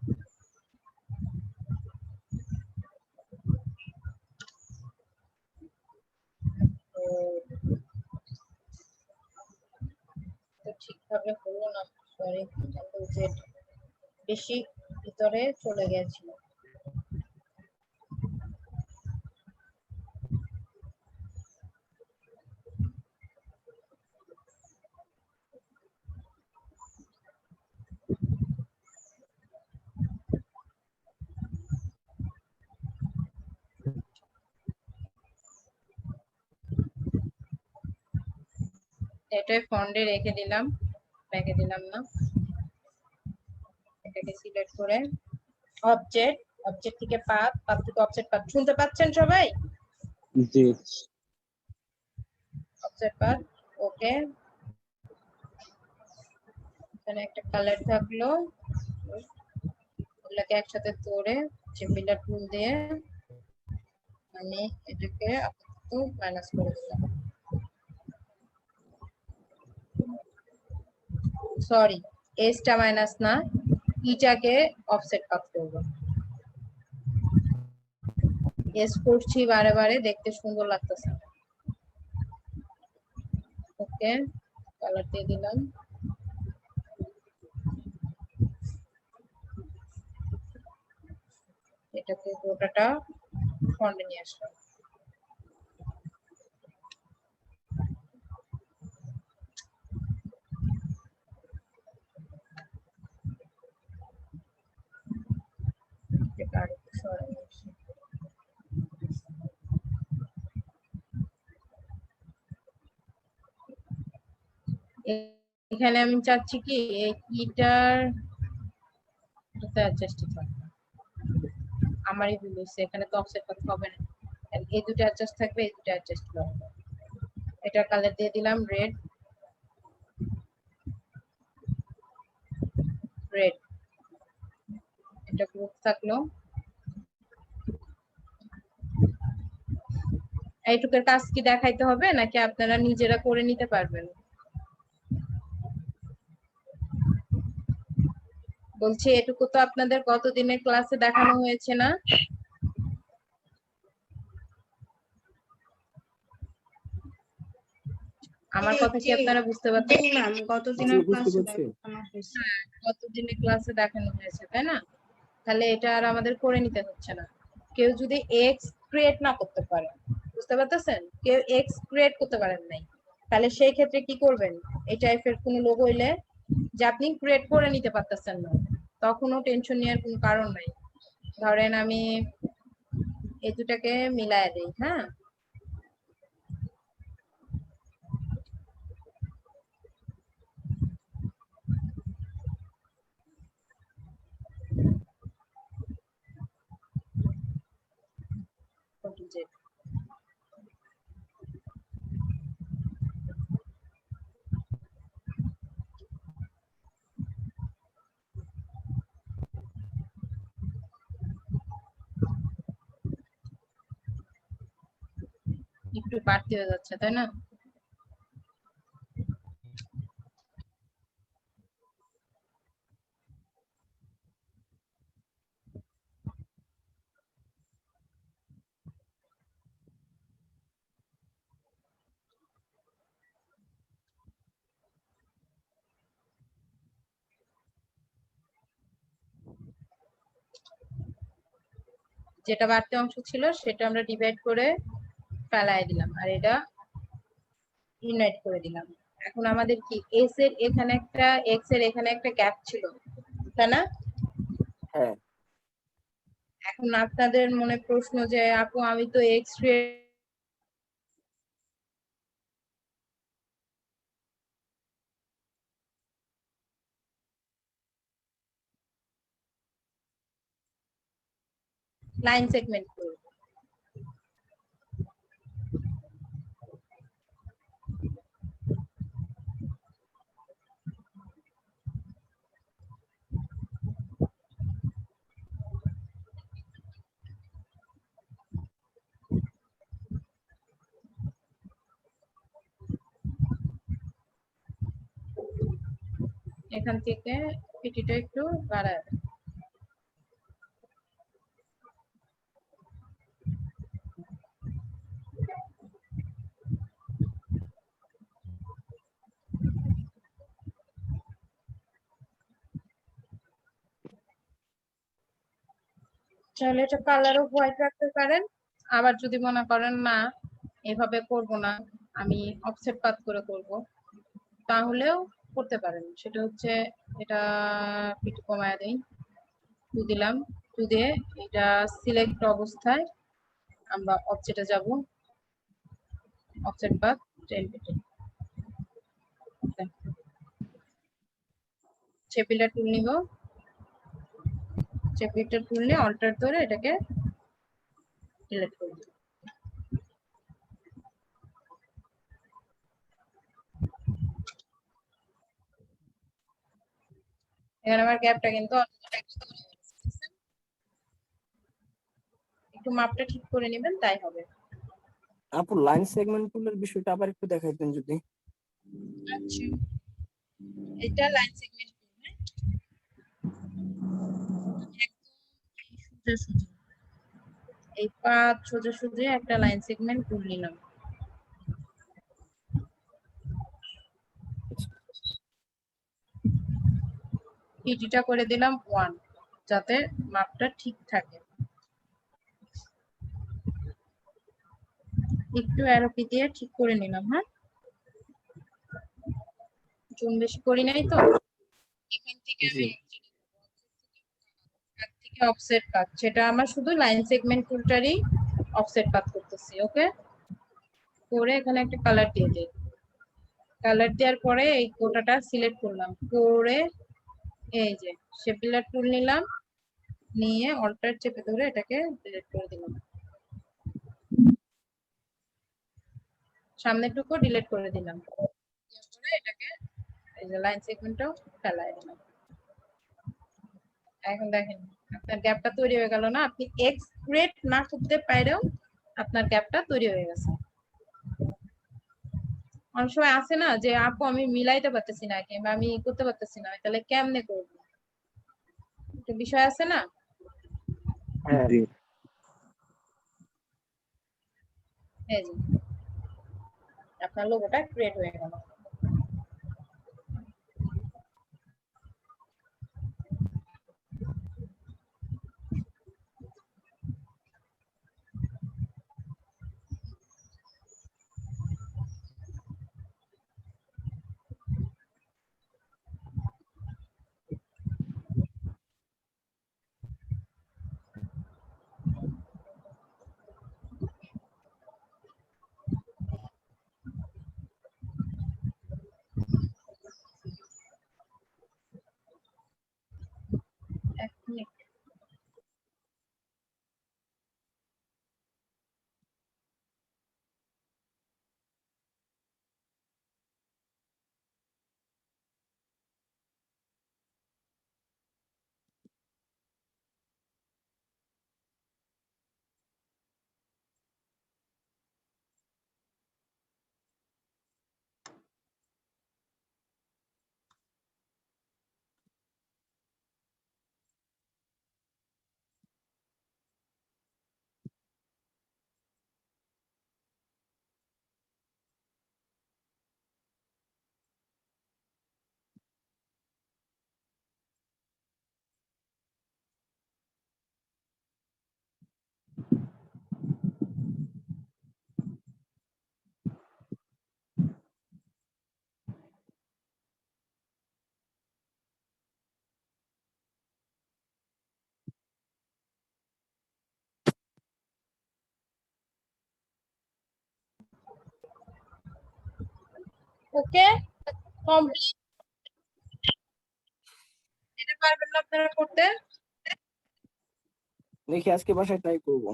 তো ঠিকভাবে হলো না, সরি, বেশি ভিতরে চলে গেছিল। এটাই ফন্টে রেখে দিলাম, ব্যাকে দিলাম না, এটাকে সিলেক্ট করে অবজেক্ট, অবজেক্ট থেকে পাথ, পাথ থেকে অবজেক্ট পাথ, শুনতে পাচ্ছেন সবাই? জি অবজেক্ট পাথ, ওকে। এখানে একটা কালার থাকলো, এগুলোকে একসাথে ধরে শেপিলার টুল দিয়ে আমি এটাকে একটু মাইনাস করে দিলাম, সরি এসটা মাইনাস না, ইটাকে অফসেট পাথ করব, এস করছি বারে বারে, দেখতে সুন্দর লাগতেছে। ওকে, কালার দিয়ে দিলাম, এটাকে গোটাটা ফন্টে নিয়ে আসলাম। এটা আরেকটু সরাই নিচ্ছি। এখানে আমি চাচ্ছি কি এই কিটার অ্যাডজাস্ট থাকবে, আমারই ভুল হয়েছে, এখানে তো অফসেট পাথ হবে না, এই দুটো অ্যাডজাস্ট থাকবে, এই দুটো অ্যাডজাস্ট হবে। এটা কালার দিয়ে দিলাম রেড, রেড, এটা গ্রুপ থাকলো। এইটুকুর কাজ কি দেখাইতে হবে নাকি আপনারা নিজেরা করে নিতে পারবেন? বলছি এটুকু তো আপনাদের গত দিনের ক্লাসে দেখানো হয়েছে না? আমার কথা কি আপনারা বুঝতে পারছেন? জি ম্যাম, গতদিনের ক্লাসে দেখানো হয়েছে। গত দিনের ক্লাসে দেখানো হয়েছে, তাই না? তাহলে এটা আর আমাদের করে নিতে হচ্ছে না। কেউ যদি এক্স ক্রিয়েট না করতে পারে, বুঝতে পারতেছেন, কেউ এক্স ক্রিয়েট করতে পারেন নাই, তাহলে সেই ক্ষেত্রে কি করবেন? এই টাইপের কোনো লোক হইলে যে আপনি ক্রিয়েট করে নিতে পারতেছেন না, তখনও টেনশন নেওয়ার কোনো কারণ নাই। ধরেন আমি এই দুটাকে মিলায় দিই, হ্যাঁ, একটু বাড়তি হয়ে যাচ্ছে, তাই না? যেটা বাড়তি অংশ ছিল সেটা আমরা ডিভাইড করে ফেলাই দিলাম আর এটা ইউনাইট করে দিলাম। এখন আমাদের কি এস এর এখানে একটা এক্স এর এখানে একটা গ্যাপ ছিল, তাই না? হ্যাঁ, এখন আপনাদের মনে প্রশ্ন যে আপু আমি তো এক্স রে লাইন সেগমেন্ট করব। এখান থেকে পিটিটা একটু বাড়ায় দেন। চাইলে এটা কালারও হোয়াইট রাখতে পারেন, আবার যদি মনে করেন না এভাবে করব না, আমি অফসেট পাত করে করব, তাহলেও করতে পারেন। সেটা হচ্ছে এটা একটু কমায় দেই, 2 দিলাম, 2 দিয়ে এটা সিলেক্ট অবস্থায় আমরা অবজেক্টে যাব, অফসেট পাত 10 পিটি চেপিলার টুল নিব, চেপিলার টুল নিয়ে অল্টার ধরে এটাকে ডিলিট করে দিব। এখানে আমার গ্যাপটা কিন্তু একটু মাপটা ঠিক করে নেবেন, তাই হবে। আপু লাইন সেগমেন্ট টুলের বিষয়টা আবার একটু দেখাইতেন যদি। আচ্ছা, এটা লাইন সেগমেন্ট করবে একদম সোজা এই পাঁচ সোজা একটা লাইন সেগমেন্ট করে নিলাম। পিটিটা করে দিলাম 1, যাতে মাপটা ঠিক থাকে। একটু অ্যারোপি দিয়ে ঠিক করে নিলাম। হ্যাঁ, জুম বেশি করি নাই তো। এখান থেকে জি, আমি থেকে অফসেট পাথ, সেটা আমার শুধু লাইন সেগমেন্ট টুলটারই অফসেট পাথ করতেছি। ওকে, করে এখানে একটা কালার দিয়ে দিই। কালার দেওয়ার পরে এই গোটাটা সিলেক্ট করলাম, করে এই যে শেপিলার টুল নিলাম, নিয়ে অল্টার চেপে ধরে এটাকে ডিলিট করে দিলাম, সামনেটুকু ডিলিট করে দিলাম, করে এটাকে এই যে লাইন সেগমেন্টটাও ফেলাই দিলাম। এখন দেখেন আপনার গ্যাপটা তৈরি হয়ে গেল না? আপনি এক্সপ্রেট না করতে পারেও আপনার গ্যাপটা তৈরি হয়ে গেছে। অনেক সময় আছে না যে আপু আমি মিলাইতে পারতেছি না, কিংবা আমি করতে পারতেছি না, তাহলে কেমনে করবো, একটা বিষয় আছে না? হ্যাঁ। জি। এই যে আপনার লোগোটা ক্রিয়েট হয়ে গেল। এক মিনিট। ওকে, কমপ্লিট। এটা পারবেন না আপনারা করতে? দেখি আজকে বাসায় ট্রাই করবো।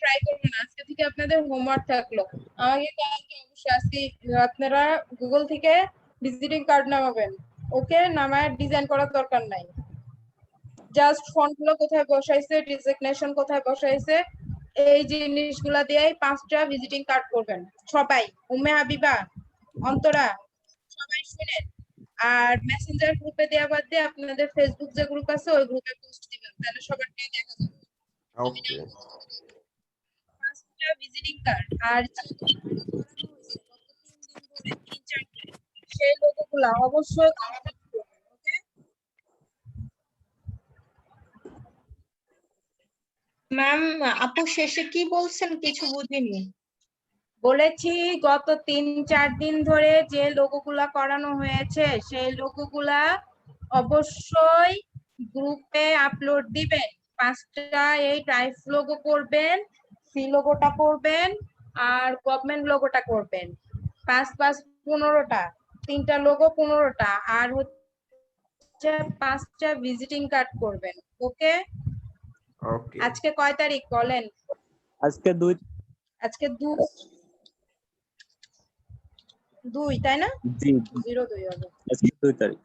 ট্রাই করবেন, আজকে থেকে আপনাদের হোমওয়ার্ক থাকলো। আমাকে কালকে অবশ্যই আজকে আপনারা গুগল থেকে ভিজিটিং কার্ড নামাবেন। ওকে, নামায় ডিজাইন করার দরকার নাই, জাস্ট ফন্ট গুলো কোথায় বসাইছে, ডিজিগনেশন কোথায় বসাইছে, এই জিনিসগুলা দিয়েই 5টা ভিজিটিং কার্ড করবেন সবাই। উম্মে হাবিবা, অন্তরা, সবাই শুনেন। আর মেসেঞ্জার গ্রুপে দেওয়া বাদ দিয়ে আপনাদের ফেসবুক যে গ্রুপ আছে ওই গ্রুপে পোস্ট দিবেন, তাহলে সবারটা দেখা যাবে। ওকে, 5টা ভিজিটিং কার্ড আর সেই লোকগুলা অবশ্যই কমপ্লিট করবেন। ওকে, ম্যাম, আপু শেষে কি বলছেন কিছু বুঝিনি। বলেছি গত 3-4 দিন ধরে যে লোগোগুলা করানো হয়েছে সেই লোগোগুলা অবশ্যই গ্রুপে আপলোড দিবেন। 5টা এই টাইপ লোগো করবেন, সি লোগোটা করবেন আর গভর্নমেন্ট লোগোটা করবেন। 5-5-15টা, 3টা লোগো 15টা, আর হচ্ছে 5টা ভিজিটিং কার্ড করবেন। ওকে, ওকে। আজকে কয় তারিখ বলেন? আজকে 2। আজকে 2, তাই না? জি, 02 হবে। আজকে 2 তারিখ।